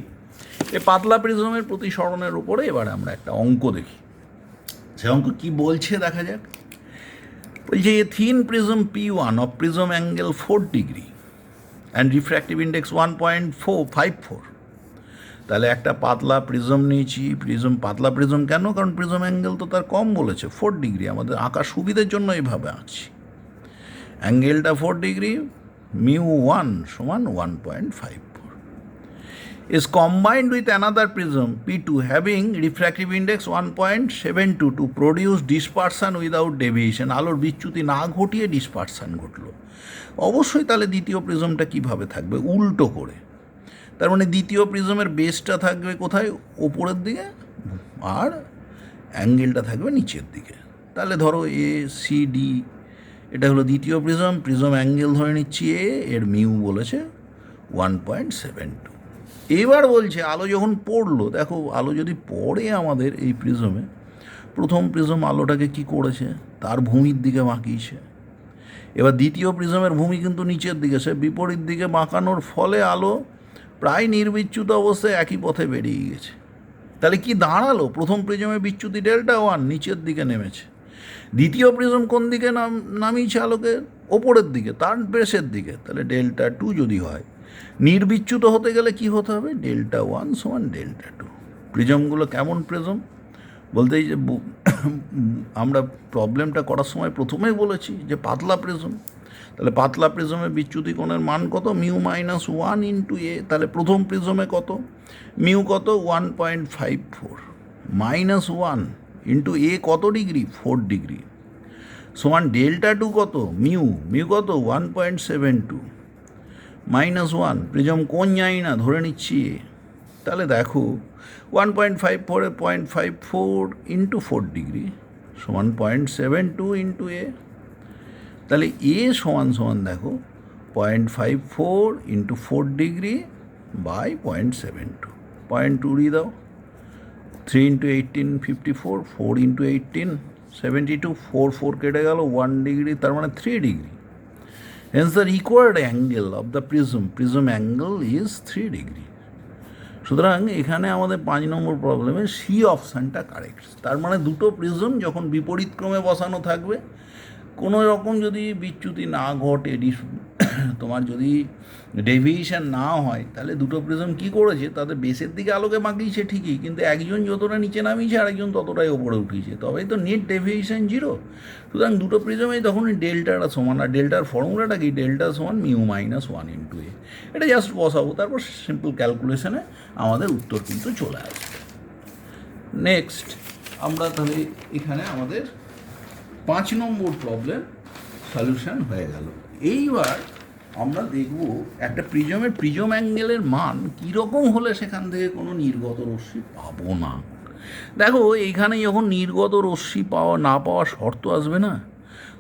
এই পাতলা প্রিজমের প্রতিসরণের উপরে এবারে আমরা একটা অঙ্ক দেখি, সে অঙ্ক কী বলছে দেখা যাক। বলছে এ thin prism P1 of prism angle 4° and refractive index 1.454। তাহলে একটা পাতলা প্রিজম নিয়েছি, পাতলা প্রিজম কেন, কারণ প্রিজম অ্যাঙ্গেল তো তার কম বলেছে 4°, আমাদের আঁকার সুবিধের জন্য এইভাবে আঁকছি। অ্যাঙ্গেলটা 4°, μ1 = 1.54, is combined with another prism P2 having refractive index 1.72 to produce dispersion without deviation। আলোর বিচ্যুতি না ঘটিয়ে ডিসপারশন ঘটলো। অবশ্যই তাহলে দ্বিতীয় প্রিজমটা কিভাবে থাকবে, উল্টো করে। তার মানে দ্বিতীয় প্রিজমের বেসটা থাকবে কোথায়, ওপরের দিকে, আর অ্যাঙ্গেলটা থাকবে নিচের দিকে। তাহলে ধরো ACD, এটা হলো দ্বিতীয় প্রিজম অ্যাঙ্গেল ধরে নিচ্ছি এ, এর মিউ বলেছে 1.72। এবার বলছে আলো যখন পড়লো, দেখো আলো যদি পড়ে আমাদের এই প্রিজমে, প্রথম প্রিজম আলোটাকে কি করেছে, তার ভূমির দিকে বাঁকিয়েছে। এবার দ্বিতীয় প্রিজমের ভূমি কিন্তু নিচের দিকে, সে বিপরীত দিকে বাঁকানোর ফলে আলো প্রায় নির্বিচ্যুত অবস্থায় একই পথে বেরিয়ে গেছে। তাহলে কি দাঁড়ালো, প্রথম প্রিজমে বিচ্যুতি ডেল্টা 1 নিচের দিকে নেমেছে, দ্বিতীয় প্রিজম কোন দিকে নামিয়েছে আলোকে, ওপরের দিকে, তার বেসের দিকে। তাহলে ডেল্টা 2 যদি হয়, নির্বিচ্যুত হতে গেলে কি হতে হবে, ডেল্টা 1 = ডেল্টা 2। প্রিজমগুলো কেমন প্রিজম বলতে, এই যে আমরা প্রবলেমটা করার সময় প্রথমেই বলেছি যে পাতলা প্রিজম। তাহলে পাতলা প্রিজমে বিচ্যুতি কোণের মান কত? মিউ মাইনাস ওয়ান ইন্টু এ। তাহলে প্রথম প্রিজমে কত? মিউ কত? 1.54 মাইনাস ওয়ান ইন্টু এ কত ডিগ্রি? 4 ডিগ্রি সমান ডেল্টা টু কত? মিউ কত? 1.72 মাইনাস ওয়ান, প্রিজম কোণ জানি না, ধরে নিচ্ছি এ। তাহলে দেখো 1.54 0.54 ইন্টু 4 ডিগ্রি সমান 0.72 ইন্টু এ। তাহলে এ সমান সমান দেখো 0.54 ইন্টু 4 ডিগ্রি বাই 0.72, 0.2 দিয়ে দাও, 3 ইন্টু 18 54, 4 ইন্টু 18 72, 4 কেটে গেল, 1 ডিগ্রি, তার মানে 3 degree. Hence the required angle of the prism angle is 3 degree. সুতরাং এখানে আমাদের 5 নম্বর প্রবলেমে সি অপশানটা কারেক্ট। তার মানে দুটো প্রিজম যখন বিপরীত ক্রমে বসানো থাকবে, কোনো রকম যদি বিচ্যুতি না ঘটে, তোমার যদি ডেভিয়েশন না হয়, তাহলে দুটো প্রিজম কী করেছে, তাদের বেসের দিকে আলোকে বাঁকিয়েছে ঠিকই, কিন্তু একজন যতটা নিচে নামিয়েছে আরেকজন ততটাই ওপরে উঠিয়েছে, তবেই তো নেট ডেভিয়েশন 0। সুতরাং দুটো প্রিজমেই তখনই ডেল্টাটা সমান। আর ডেল্টার ফর্মুলাটা কি? ডেল্টা সমান মিউ মাইনাস ওয়ান ইন্টু এ। এটা জাস্ট বসাবো, তারপর সিম্পল ক্যালকুলেশনে আমাদের উত্তর কিন্তু চলে আসবে। নেক্সট আমরা তাহলে এখানে আমাদের 5 নম্বর প্রবলেম সলিউশন হয়ে গেল। এইবার আমরা দেখব একটা প্রিজম অ্যাঙ্গেলের মান কীরকম হলে সেখান থেকে কোনো নির্গত রশ্মি পাবো না। দেখো এইখানে যখন নির্গত রশ্মি না পাওয়ার শর্ত আসবে না,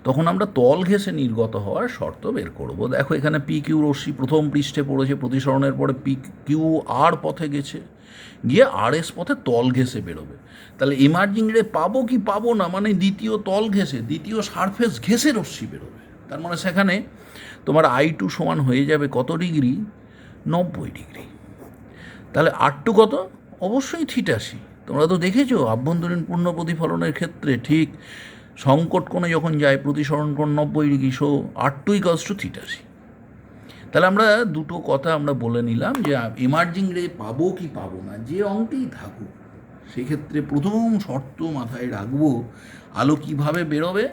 তখন আমরা তল ঘেঁষে নির্গত হওয়ার শর্ত বের করব। দেখো এখানে পি কিউ রশ্মি প্রথম পৃষ্ঠে পড়েছে, প্রতিসরণের পরে পি কিউ আর পথে গেছে, গিয়ে আর এস পথে তল ঘেঁষে বেরোবে। তাহলে ইমার্জিং রে পাবো কি পাবো না, মানে দ্বিতীয় তল ঘেঁষে, দ্বিতীয় সারফেস ঘেঁষে রশ্মি বেরোবে। তার মানে সেখানে তোমার I2 সমান হয়ে যাবে কত ডিগ্রি? 90 ডিগ্রি। তাহলে R2 কত? অবশ্যই থিটাসি। তোমরা তো দেখেছো আভ্যন্তরীণ পূর্ণ প্রতিফলনের ক্ষেত্রে ঠিক সংকট কোণে যখন যায় প্রতিসরণ কোণ 90 degree, so R2 equals to theta c. তাহলে আমরা দুটো কথা আমরা বলে নিলাম যে ইমার্জিং রে পাবো কি পাবো না, যে অঙ্কেই থাকুক সেক্ষেত্রে প্রথম শর্ত মাথায় রাখবো, আলো কিভাবে বেরোবে?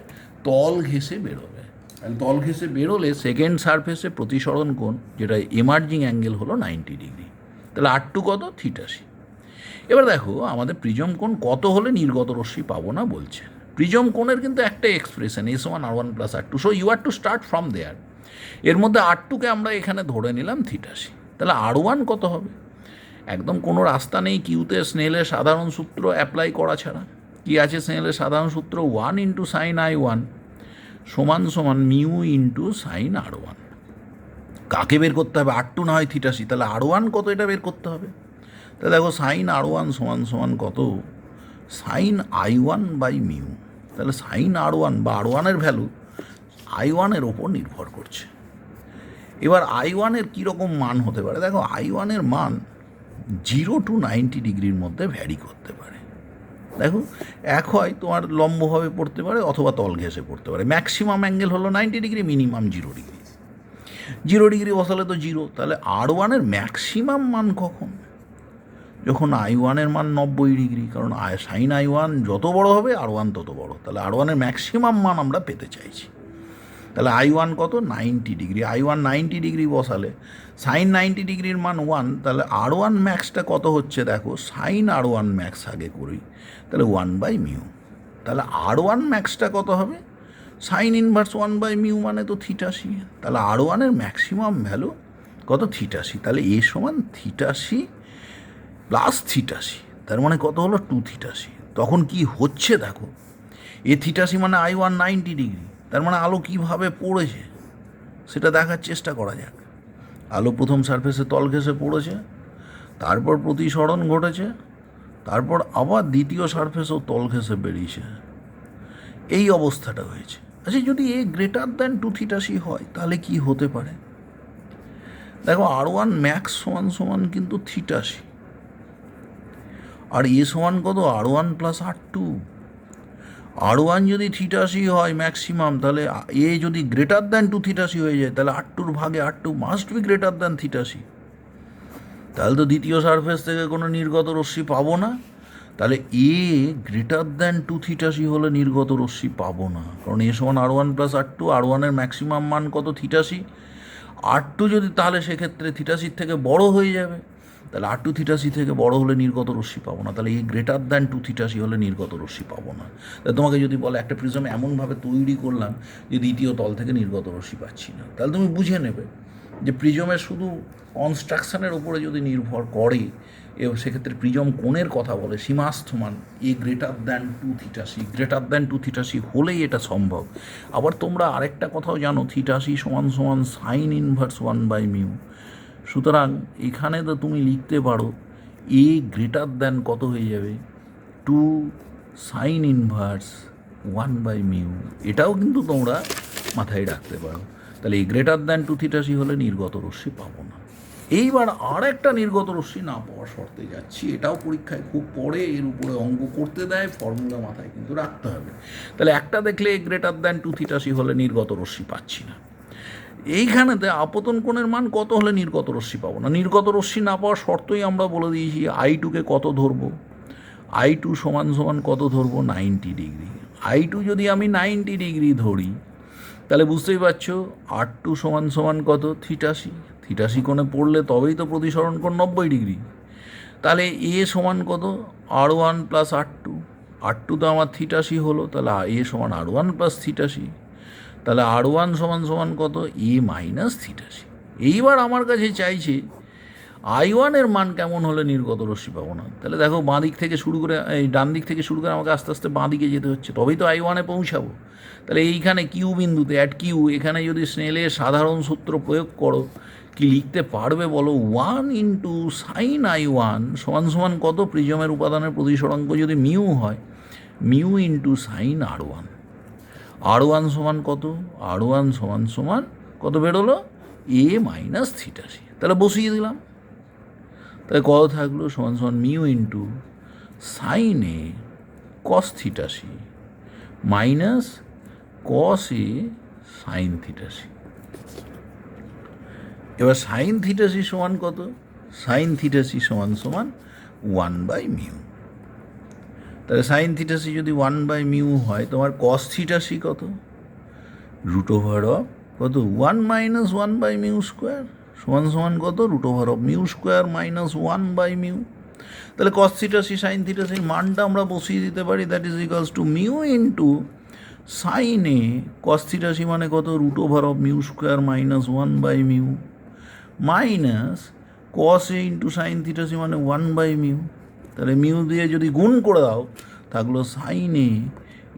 তল ঘেঁষে বেরোবে। তাহলে তল ঘেঁষে বেরোলে সেকেন্ড সারফেসে প্রতিসরণ কোণ, যেটা ইমার্জিং অ্যাঙ্গেল, হলো 90 ডিগ্রি। তাহলে R2 কত? থিটাসি। এবার দেখো আমাদের প্রিজম কোণ কত হলে নির্গত রশ্মি পাবো না বলছে। প্রিজম কোণের কিন্তু একটা expression S1 R1 plus R2, so you are to start from there. এর মধ্যে R2কে আমরা এখানে ধরে নিলাম থিটাসি। তাহলে R1 কত হবে? একদম কোনো রাস্তা নেই কিউতে স্নেলের সাধারণ সূত্র অ্যাপ্লাই করা ছাড়া। কি আছে স্নেলের সাধারণ সূত্র? 1 ইন্টু সাইন I1 সমান সমান মিউ ইন্টু সাইন R1। কাকে বের করতে হবে? R2 না হয় থিটাসি। তাহলে R1 কত, এটা বের করতে হবে। তাহলে দেখো সাইন R1 সমান সমান কত? Sine I1 by mu. তাহলে সাইন R1 বা R1-এর ভ্যালু I1-এর ওপর নির্ভর করছে। এবার I1-এর কীরকম মান হতে পারে? দেখো I1-এর মান 0 টু 90 ডিগ্রির মধ্যে ভ্যারি করতে পারে। দেখো এক হয় তোমার লম্বভাবে পড়তে পারে অথবা তল ঘেঁষে পড়তে পারে। ম্যাক্সিমাম অ্যাঙ্গেল হলো 90 ডিগ্রি, মিনিমাম 0 ডিগ্রি। 0 ডিগ্রি বসালে তো 0। তাহলে R1-এর ম্যাক্সিমাম মান কখন? যখন I1-এর মান 90 ডিগ্রি, কারণ সাইন I1 যত বড় হবে R1 তত বড়। তাহলে R1-এর ম্যাক্সিমাম মান আমরা পেতে চাইছি। তাহলে I1 কত? 90 ডিগ্রি। I1 90 ডিগ্রি বসালে সাইন 90 ডিগ্রির মান 1, তাহলে R1 ম্যাক্সটা কত হচ্ছে? দেখো সাইন R1 ম্যাক্স আগে করি, তাহলে 1 বাই মিউ। তাহলে R1 ম্যাক্সটা কত হবে? সাইন ইনভার্স 1 বাই মিউ, মানে তো থিটাসি। তাহলে R1-এর ম্যাক্সিমাম ভ্যালু কত? থিটাসি। তাহলে এ সমান থিটাসি প্লাস থিটাসি, তার মানে কত হলো? 2 থিটাসি। তখন কি হচ্ছে দেখো, এ থিটাসি মানে I1 90 ডিগ্রি, তার মানে আলো কীভাবে পড়েছে সেটা দেখার চেষ্টা করা যাক। আলো প্রথম সারফেসে তল ঘেঁষে পড়েছে, তারপর প্রতিসরণ ঘটেছে, তারপর আবার দ্বিতীয় সারফেসেও তল ঘেঁষে বেরিয়েছে, এই অবস্থাটা হয়েছে। আচ্ছা, যদি এ গ্রেটার দ্যান 2 থিটাসি হয় তাহলে কি হতে পারে? দেখো R1 ম্যাক্স সমান সমান কিন্তু থিটাসি, আর এ সমান কত? R1 plus R2। R1 যদি থিটাসি হয় ম্যাক্সিমাম, তাহলে এ যদি গ্রেটার দ্যান 2 থিটাসি হয়ে যায়, তাহলে R2-র ভাগে R2 must be greater than theta C. তাহলে তো দ্বিতীয় সারফেস থেকে কোনো নির্গত রশ্মি পাবো না। তাহলে এ গ্রেটার দ্যান 2θc হলে নির্গত রশ্মি পাবো না, কারণ এ সমান R1 প্লাস R2, R1-এর ম্যাক্সিমাম মান কত θc, R2 যদি তাহলে সেক্ষেত্রে θc থেকে বড় হয়ে যাবে, তাহলে R2 θc থেকে বড় হলে নির্গত রশ্মি পাবো না, তাহলে এ গ্রেটার দ্যান 2θc হলে নির্গত রশ্মি পাবো না। তাহলে তোমাকে যদি বলে একটা প্রিজম এমনভাবে তৈরি করলাম যে দ্বিতীয় তল থেকে নির্গত রশ্মি পাচ্ছি না, তাহলে তুমি বুঝে নেবে যে প্রিজমের শুধু কনস্ট্রাকশানের উপরে যদি নির্ভর করে, এবং সেক্ষেত্রে প্রিজম কোণের কথা বলে সীমাস্থ মান A greater than 2θc, greater than 2θc হলেই এটা সম্ভব। আবার তোমরা আরেকটা কথাও জানো, θc সমান সমান সাইন ইনভার্স 1/μ। সুতরাং এখানে তো তুমি লিখতে পারো এ গ্রেটার দ্যান কত হয়ে যাবে, 2 সাইন ইনভার্স 1/μ। এটাও কিন্তু তোমরা মাথায় রাখতে পারো। তাহলে এই গ্রেটার দ্যান 2θc হলে নির্গত রশ্মি পাবো না। এইবার আর একটা নির্গত রশ্মি না পাওয়ার শর্তে যাচ্ছি, এটাও পরীক্ষায় খুব পড়ে, এর উপরে অঙ্ক করতে দেয়, ফর্মুলা মাথায় কিন্তু রাখতে হবে। তাহলে একটা দেখলে গ্রেটার দ্যান 2θc হলে নির্গত রশ্মি পাচ্ছি না। এইখানেতে আপতন কোণের মান কত হলে নির্গত রশ্মি পাবো না। নির্গত রশ্মি না পাওয়ার শর্তই আমরা বলে দিয়েছি, I2-কে কত ধরবো, I2 সমান সমান কত ধরবো, 90 ডিগ্রি। I2 যদি আমি 90 ডিগ্রি ধরি, তাহলে বুঝতেই পারছো R2 সমান সমান কত, θc। θc কোণে পড়লে তবেই তো প্রতিসরণ কোণ 90 ডিগ্রি। তাহলে এ সমান কত, R1 প্লাস R2। R2 তো আমার θc হলো, তাহলে এ সমান R1 প্লাস θc। তাহলে R1 সমান সমান কত, এ মাইনাস θc। এইবার আমার কাছে চাইছে I1-এর মান কেমন হলে নির্গত রশ্মি পাবো না। তাহলে দেখো বাঁ দিক থেকে শুরু করে, এই ডান দিক থেকে শুরু করে আমাকে আস্তে আস্তে বাঁ দিকে যেতে হচ্ছে, তবেই তো I1-এ পৌঁছাবো। তাহলে এইখানে কিউ বিন্দুতে অ্যাট কিউ, এখানে যদি স্নেলের সাধারণ সূত্র প্রয়োগ করো, কি লিখতে পারবে বলো, 1 ইন্টু সাইন I1 সমান সমান কত, প্রিজমের উপাদানের প্রতিসরাঙ্ক যদি মিউ হয়, mu into sign R1। R1 সমান কত, R1 সমান সমান কত বেরোলো, এ মাইনাস θc। তাহলে বসিয়ে দিলাম, তাহলে কত থাকলো, সমান সমান mu into sine A cos θc minus cos A sign θc। এবার সাইন θc সমান কত, সাইন θc সমান সমান 1/μ। তাহলে সাইন θc যদি 1/μ হয়, তোমার কস θc কত, √(অফ) কত, 1 মাইনাস 1/μ স্কোয়ার সমান সমান কত, √(অফ) μ স্কোয়ার মাইনাস 1/μ। তাহলে কস θc সাইন θc মানটা আমরা বসিয়ে দিতে পারি, that is equals to mu into sine A cos θc মানে কত, √(of) μ square minus 1/μ minus cos A into sine θc মানে 1/μ। তাহলে মিউ দিয়ে যদি গুণ করে দাও, থাকলো sine A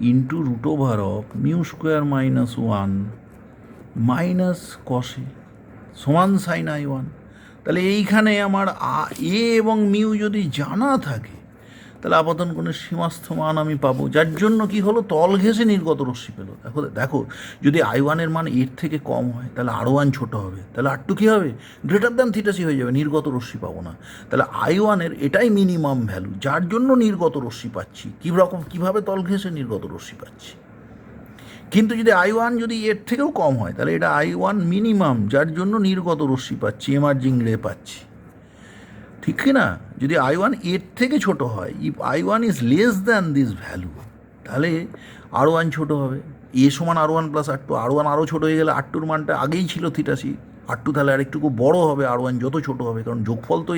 into √(of) μ square minus 1 minus cos A সমান সাইন I1। তাহলে এইখানে আমার এ এবং মিউ যদি জানা থাকে, তাহলে আপতন কোণের সীমাস্থ মান আমি পাবো, যার জন্য কি হলো, তল ঘেঁষে নির্গত রশ্মি পেলো। দেখো দেখো যদি I1-এর মান এর থেকে কম হয়, তাহলে R1 ছোটো হবে, তাহলে R2 কী হবে, গ্রেটার দ্যান θc হয়ে যাবে, নির্গত রশ্মি পাবো না। তাহলে I1-এর এটাই মিনিমাম ভ্যালু, যার জন্য নির্গত রশ্মি পাচ্ছি। কীভাবে তল ঘেঁষে নির্গত রশ্মি পাচ্ছি। কিন্তু যদি I1 যদি এর থেকেও কম হয়, তাহলে এটা I1 মিনিমাম, যার জন্য নির্গত রশ্মি পাচ্ছি, এমার্জিং রে পাচ্ছি, ঠিক কি না। যদি I1 এর থেকে ছোট হয়, if I1 is less than this value, তাহলে R1 ছোট হবে, এ সমান R1 প্লাস R2। R1 আরও ছোটো হয়ে গেলে R2-র মানটা আগেই ছিল θc, R2 তাহলে আরেকটুকু বড় হবে, R1 যত ছোট হবে, কারণ যোগফল তো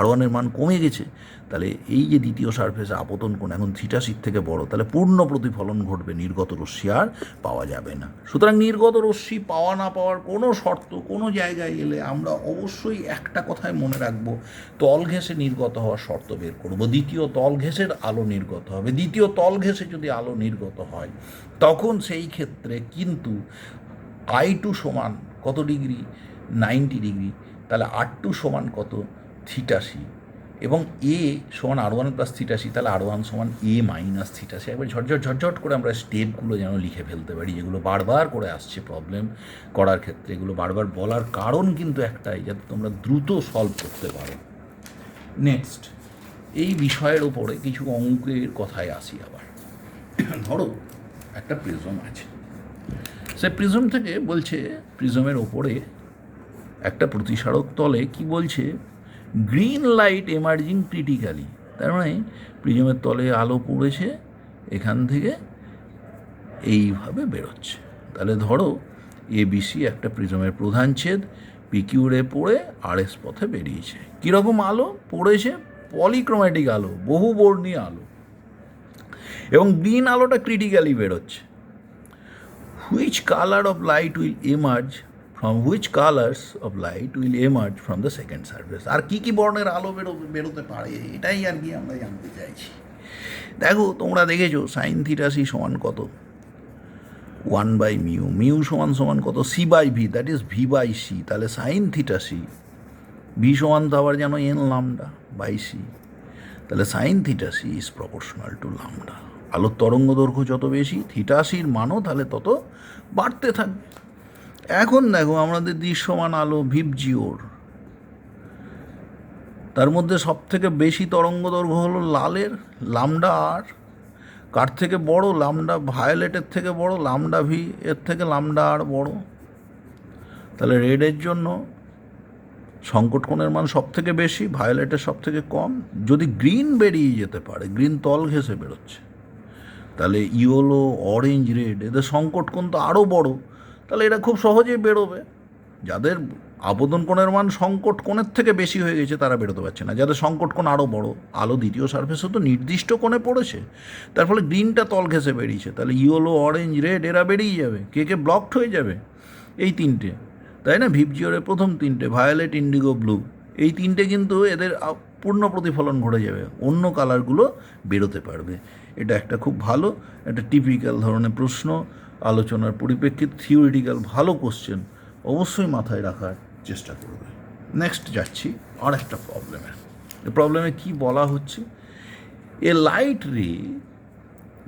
R1-এর মান কমে গেছে। তাহলে এই যে দ্বিতীয় সারফেসে আপতন কোণ এখন θc থেকে বড়, তাহলে পূর্ণ প্রতিফলন ঘটবে, নির্গত রশ্মি আর পাওয়া যাবে না। সুতরাং নির্গত রশ্মি পাওয়া না পাওয়ার কোনো শর্ত, কোনো জায়গায় এলে আমরা অবশ্যই একটা কথায় মনে রাখবো, তল ঘেঁষে নির্গত হওয়ার শর্ত বের করব। দ্বিতীয় তল ঘেঁষের আলো নির্গত হবে। দ্বিতীয় তল ঘেঁষে যদি আলো নির্গত হয়, তখন সেই ক্ষেত্রে কিন্তু I2 সমান কত ডিগ্রি, 90 ডিগ্রি। তাহলে R2 সমান কত, θc, এবং এ সমান R1 প্লাস θc। তাহলে R1 সমান এ মাইনাস θc। একবার ঝটঝট করে আমরা স্টেপগুলো যেন লিখে ফেলতে পারি, যেগুলো বারবার করে আসছে প্রবলেম করার ক্ষেত্রে। এগুলো বারবার বলার কারণ কিন্তু একটাই, যাতে তোমরা দ্রুত সলভ করতে পারো। নেক্সট, এই বিষয়ের ওপরে কিছু অঙ্কের কথায় আসি আবার। ধরো একটা প্রিজম আছে, সে প্রিজম থেকে বলছে, প্রিজমের ওপরে একটা প্রতিসারক তলে কি বলছে, গ্রিন লাইট এমার্জিং ক্রিটিক্যালি তার মানে প্রিজমের তলে আলো পড়েছে, এখান থেকে এইভাবে বেরোচ্ছে। তাহলে ধরো এবিসি একটা প্রিজমের প্রধান ছেদ, পিকিউরে পড়ে আরএস পথে বেরিয়েছে। কীরকম আলো পড়েছে? পলিক্রোম্যাটিক আলো, বহুবর্ণীয় আলো, এবং গ্রিন আলোটা ক্রিটিক্যালি বেরোচ্ছে। Which colour of light will emerge from which colours of light will emerge from the second surface. আর কী কী বর্ণের আলো বেরোতে পারে, এটাই আর কি আমরা জানতে চাইছি। দেখো, তোমরা দেখেছো সাইন থিটা সি সমান কত? 1/μ। মিউ সমান সমান কত? c/v, that is v/c। তাহলে সাইন থিটা সি, ভি সমান তো আবার জানো এন লামডা বাই সি। তাহলে sine theta C is proportional to lambda. আলোর তরঙ্গ দৈর্ঘ্য যত বেশি, থিটা সির মানও তাহলে তত বাড়তে থাকবে। এখন দেখো আমাদের দৃশ্যমান আলো ভিবজিওর, তার মধ্যে সব থেকে বেশি তরঙ্গ দৈর্ঘ্য হলো লালের, লামডা আর। কার থেকে বড়? লামডা ভায়োলেটের থেকে বড়, লামডা ভি এর থেকে লামডা আর বড়। তাহলে রেডের জন্য সংকট কোণের মান সব থেকে বেশি, ভায়োলেটের সব থেকে কম। যদি গ্রিন বেরিয়ে যেতে পারে, গ্রিন তল ঘেঁষে বেরোচ্ছে, তাহলে ইয়েলো, অরেঞ্জ, রেড এদের সংকট কোণ তো আরও বড়, তাহলে এটা খুব সহজেই বেরোবে। যাদের আপতন কোণের মান সংকট কোণের থেকে বেশি হয়ে গেছে তারা বেরোতে পারছে না। যাদের সংকট কোণ আরও বড়, আলো দ্বিতীয় সারফেসে তো নির্দিষ্ট কোণে পড়েছে, তার ফলে গ্রিনটা তল ঘেঁষে বেরিয়েছে, তাহলে ইয়েলো, অরেঞ্জ, রেড এরা বেরিয়ে যাবে। কে ব্লকড হয়ে যাবে? এই তিনটে, তাই না? ভিবজিওরের প্রথম তিনটে, ভায়োলেট, ইন্ডিগো, ব্লু, এই তিনটে কিন্তু এদের পূর্ণ প্রতিফলন ঘটে যাবে, অন্য কালারগুলো বেরোতে পারবে। এটা একটা খুব ভালো, একটা টিপিক্যাল ধরনের প্রশ্ন, আলোচনার পরিপ্রেক্ষিত, থিওরিটিক্যাল ভালো কোশ্চেন, অবশ্যই মাথায় রাখার চেষ্টা করবে। নেক্সট যাচ্ছি আর একটা প্রবলেমে। প্রবলেমে কি বলা হচ্ছে? A light ray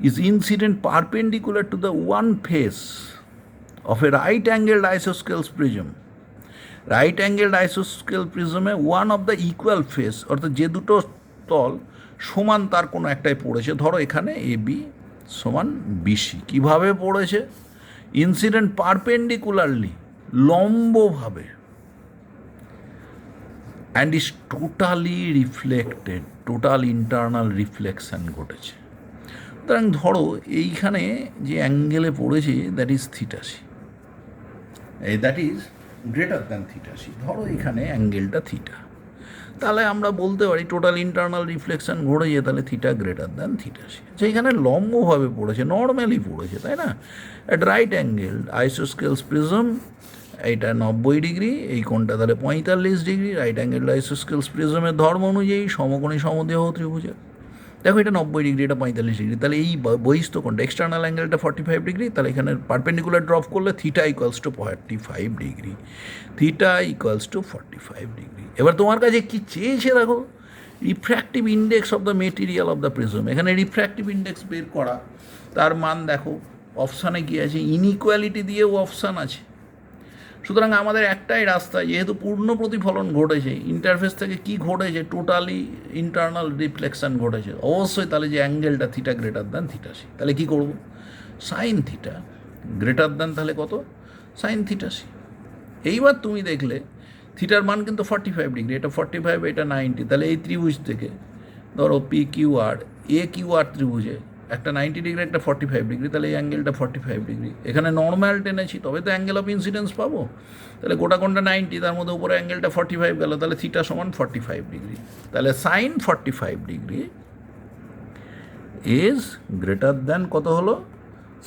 is incident perpendicular to the one face of a right angled isosceles prism. Right angled আইসোস্কেল প্রিজমে one of the equal face, অর্থাৎ যে দুটো তল সমান তার কোনো একটাই পড়েছে। ধরো এখানে এ বি সমান বিসি। কীভাবে পড়েছে? ইনসিডেন্ট পারপেন্ডিকুলারলি, লম্বভাবে, and is totally reflected, total internal reflection ঘটেছে। সুতরাং ধরো এইখানে যে অ্যাঙ্গেলে পড়েছে that is theta c, that is greater than theta c. ধরো এখানে অ্যাঙ্গেলটা থিটা, তাহলে আমরা বলতে পারি টোটাল ইন্টারনাল রিফ্লেকশান ঘটেছে, তাহলে থিটা গ্রেটার দ্যান থিটাসি। সেইখানে লম্বভাবে পড়েছে, নর্মালি পড়েছে, তাই না? এট রাইট অ্যাঙ্গেল আইসোস্কেলস প্রিজম, এইটা 90 ডিগ্রি, এই কোণটা তাহলে 45 ডিগ্রি। রাইট অ্যাঙ্গেল আইসোস্কেলস প্রিজমের ধর্ম অনুযায়ী সমকোণী সমদেহ ত্রিভুজের, দেখো এটা 90 ডিগ্রি, এটা 45 ডিগ্রি, তাহলে এই বহিস্থ কোণটা এক্সটার্নাল অ্যাঙ্গেলটা 45 ডিগ্রি, তাহলে এখানে পারপেন্ডিকুলার ড্রপ করলে theta equals to 45 degree, theta equals to 45 degree. এবার তোমার কাছে কি চেয়েছে দেখো, refractive index of the material of the prism. এখানে রিফ্র্যাক্টিভ ইন্ডেক্স বের করা, তার মান দেখো অপশানে কী আছে, ইনইকুয়ালিটি দিয়েও অপশান আছে। সুতরাং আমাদের একটাই রাস্তা, যেহেতু পূর্ণ প্রতিফলন ঘটেছে, ইন্টারফেস থেকে কি ঘটেছে, টোটালি ইন্টারনাল রিফ্লেকশান ঘটেছে, অবশ্যই তাহলে যে অ্যাঙ্গেলটা থিটা গ্রেটার দ্যান থিটাসি, তাহলে কী করব? সাইন থিটা গ্রেটার দ্যান তাহলে কত? Sine theta C. এইবার তুমি দেখলে থিটার মান কিন্তু 45 ডিগ্রি, এটা 45, এটা 90, তাহলে এই ত্রিভুজ থেকে ধরো পি কিউ আর, এ কিউ আর ত্রিভুজে একটা 90 ডিগ্রি, একটা 45 ডিগ্রি, তাহলে এই অ্যাঙ্গেলটা 45 ডিগ্রি। এখানে নর্মাল টেনেছি, তবে তো অ্যাঙ্গেল অফ ইনসিডেন্স পাবো। তাহলে গোটা কোণটা 90, তার মধ্যে উপরে অ্যাঙ্গেলটা 45 গেল, তাহলে থিটা সমান 45 ডিগ্রি। তাহলে sine 45 degree is greater than কত হলো?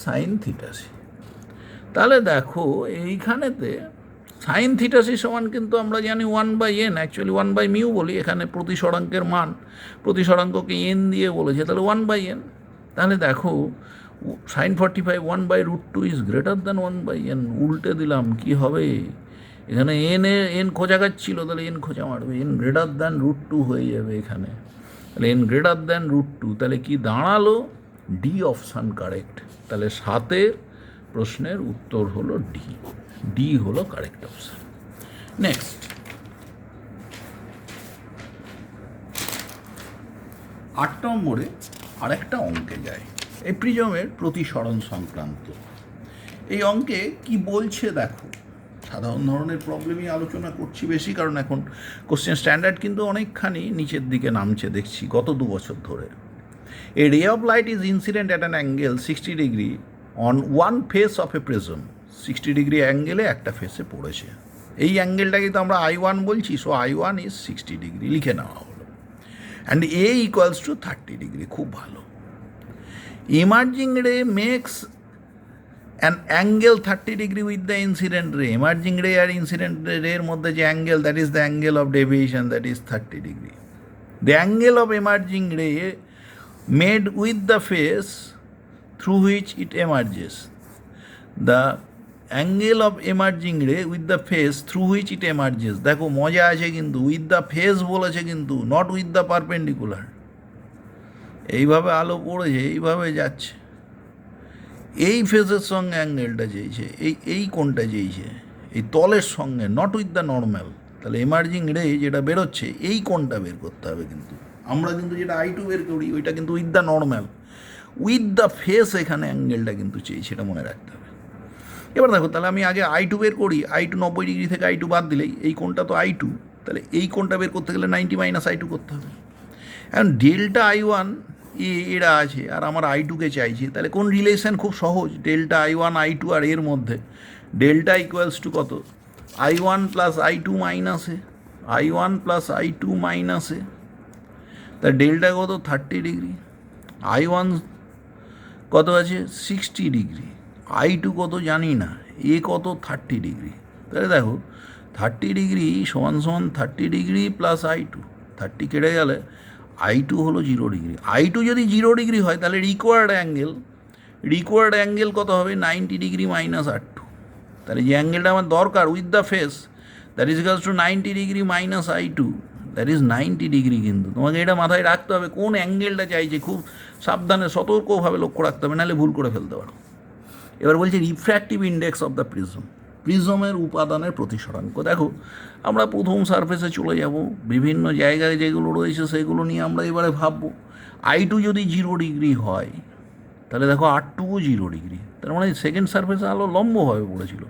Sine theta C. তাহলে দেখো এইখানেতে সাইন থিটাসি সমান কিন্তু আমরা জানি 1/n, অ্যাকচুয়ালি 1/μ বলি, এখানে প্রতিসরাঙ্কের মান, প্রতিসরাঙ্ককে n দিয়ে বলেছে, তাহলে 1/n। তাহলে দেখো sign 45 1/√2 is greater than 1/n। উল্টে দিলাম, কি হবে? এখানে এন খোঁজা ছিল, তাহলে এন খোঁজা মারবে, এন গ্রেটার দ্যান √2 হয়ে যাবে এখানে, তাহলে এন গ্রেটার দ্যান √2, তাহলে কি দাঁড়ালো? D option correct. তাহলে 7 প্রশ্নের উত্তর হলো ডি, ডি হলো কারেক্ট অপশান। নেক্সট 8 নম্বরে আরেকটা অঙ্কে যায়, এই প্রিজমের প্রতিসরণ সংক্রান্ত। এই অঙ্কে কি বলছে দেখো, সাধারণ ধরনের প্রবলেমই আলোচনা করছি বেশি, কারণ এখন কোশ্চেন স্ট্যান্ডার্ড কিন্তু অনেকখানি নিচের দিকে নামছে দেখছি গত 2 বছর ধরে। A ray of light is incident at an angle 60 degree on one face of a prism. 60 degree অ্যাঙ্গেলে একটা ফেসে পড়েছে, এই অ্যাঙ্গেলটাকে তো আমরা I1 বলছি, সো I1 ইজ 60 ডিগ্রি লিখে নেওয়া হলো। And A equals to 30 degree, খুব ভালো। Emerging ray makes an angle 30 degree with the incident ray. Emerging ray আর ইনসিডেন্ট রের মধ্যে যে angle, that is the angle of deviation, that is 30 degree. The angle of emerging ray made with the face through which it emerges. The angle of emerging ray with the face through which it emerges. দেখো মজা আছে কিন্তু, উইথ দ্য ফেস বলেছে কিন্তু, নট উইথ দ্য পারপেন্ডিকুলার। এইভাবে আলো পড়েছে, এইভাবে যাচ্ছে, এই ফেসের সঙ্গে অ্যাঙ্গেলটা চেয়েছে, এই কোণটা চেয়েছে, এই তলের সঙ্গে, নট উইথ দ্য নর্মাল। তাহলে এমার্জিং রে যেটা বেরোচ্ছে এই কোণটা বের করতে হবে কিন্তু। আমরা কিন্তু যেটা I2 বের করি ওইটা কিন্তু with the normal, with the face এখানে অ্যাঙ্গেলটা কিন্তু চেয়েছে, এটা মনে রাখতে হবে। এবার দেখো, তাহলে আমি আগে I2 বের করি, I2 90 ডিগ্রি থেকে I2 বাদ দিলেই এই কোণটা তো I2, তাহলে এই কোণটা বের করতে গেলে 90 মাইনাস I2 করতে হবে। এখন ডেল্টা I1 এরা আছে আর আমার I2কে চাইছি, তাহলে কোন রিলেশন? খুব সহজ, ডেল্টা I1 I2 আর এর মধ্যে ডেল্টা ইকুয়ালস টু কত? I1 প্লাস I2 মাইনাসে, I1 প্লাস I2 মাইনাসে, তা ডেল্টা কত? 30 ডিগ্রি। I1 কত আছে? 60 ডিগ্রি। I2 কত জানি না, এ কত? 30 ডিগ্রি। তাহলে দেখো 30 ডিগ্রি সমান সমান 30 ডিগ্রি প্লাস I2, 30 কেটে গেলে I2 হলো 0 ডিগ্রি। I2 যদি 0 ডিগ্রি হয় তাহলে রিকোয়ার্ড অ্যাঙ্গেল কত হবে? 90 ডিগ্রি মাইনাস R2। তাহলে যে অ্যাঙ্গেলটা আমার দরকার with the face, that is equals two 90 degree minus I2, that is 90 degree. কিন্তু তোমাকে এটা মাথায় রাখতে হবে, কোন অ্যাঙ্গেলটা চাইছে, খুব সাবধানে সতর্কভাবে লক্ষ্য রাখতে হবে, নাহলে ভুল করে ফেলতে পারো। এবার বলছি রিফ্র্যাক্টিভ ইন্ডেক্স অফ দ্য প্রিজমের উপাদানের প্রতিসরাঙ্ক। দেখো আমরা প্রথম সারফেসে চলে যাব, বিভিন্ন জায়গায় যেগুলো রয়েছে সেগুলো নিয়ে আমরা এবারে ভাববো। I2 যদি 0 ডিগ্রি হয় তাহলে দেখো R2ও 0 ডিগ্রি, তার মানে সেকেন্ড সারফেসে আলো লম্বভাবে পড়েছিল।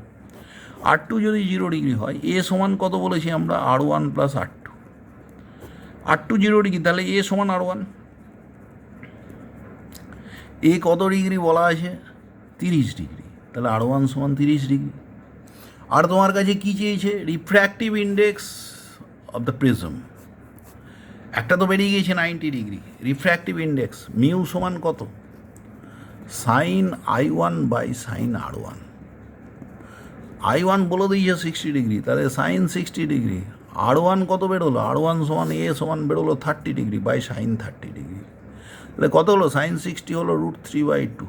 R2 যদি 0 ডিগ্রি হয়, এ সমান কত বলেছি আমরা? R1 plus R2। R2 0 degree, তাহলে এ সমান R1। এ কত ডিগ্রি বলা আছে? 30 ডিগ্রি, তাহলে R1 সমান 30 ডিগ্রি। আর তোমার কাছে কী চেয়েছে? Refractive index of the prism. একটা তো বেরিয়ে গিয়েছে 90 ডিগ্রি। রিফ্র্যাক্টিভ ইন্ডেক্স মিউ সমান কত? Sine I1 by sine R1। I1 বলে দিয়েছে 60 ডিগ্রি, তাহলে সাইন 60 ডিগ্রি। R1 কত বেরোলো? R1 সমান এ সমান বেরোলো 30 ডিগ্রি বাই সাইন 30 ডিগ্রি। তাহলে কত হলো? সাইন 60 হলো √3/2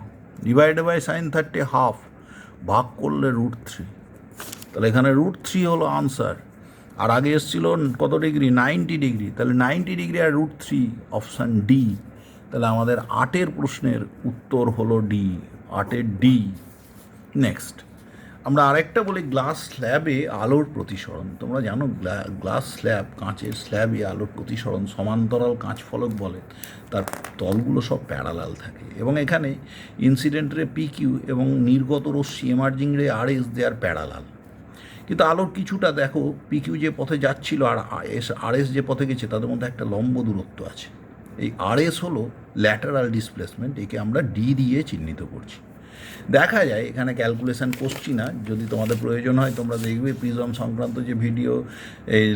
ডিভাইডেড বাই সাইন 30 হাফ, ভাগ করলে √3। তাহলে এখানে √3 হলো আনসার। আর আগে এসেছিল কত ডিগ্রি? 90 ডিগ্রি। তাহলে 90 ডিগ্রি আর √3, অপশান ডি। তাহলে আমাদের 8 প্রশ্নের উত্তর হলো ডি, 8 ডি। নেক্সট আমরা আরেকটা বলি গ্লাস স্ল্যাবে আলোর প্রতিসরণ। তোমরা জানো গ্লাস স্ল্যাব, কাঁচের স্ল্যাবে আলোর প্রতিসরণ সমান্তরাল কাঁচ ফলক বলে, তার তলগুলো সব প্যারালাল থাকে এবং এখানে ইনসিডেন্ট রে PQ এবং নির্গত রশ্মি এমার্জিং রে RS দে আর প্যারালাল। কিন্তু আলোর কিছুটা দেখো, PQ যে পথে যাচ্ছিল আর RS যে পথে গেছে তাদের মধ্যে একটা লম্ব দূরত্ব আছে। এই RS হলো ল্যাটারাল ডিসপ্লেসমেন্ট, একে আমরা ডি দিয়ে চিহ্নিত করছি। দেখা যায় এখানে ক্যালকুলেশন করছি না, যদি তোমাদের প্রয়োজন হয় তোমরা দেখবে প্রিজম সংক্রান্ত যে ভিডিও, এই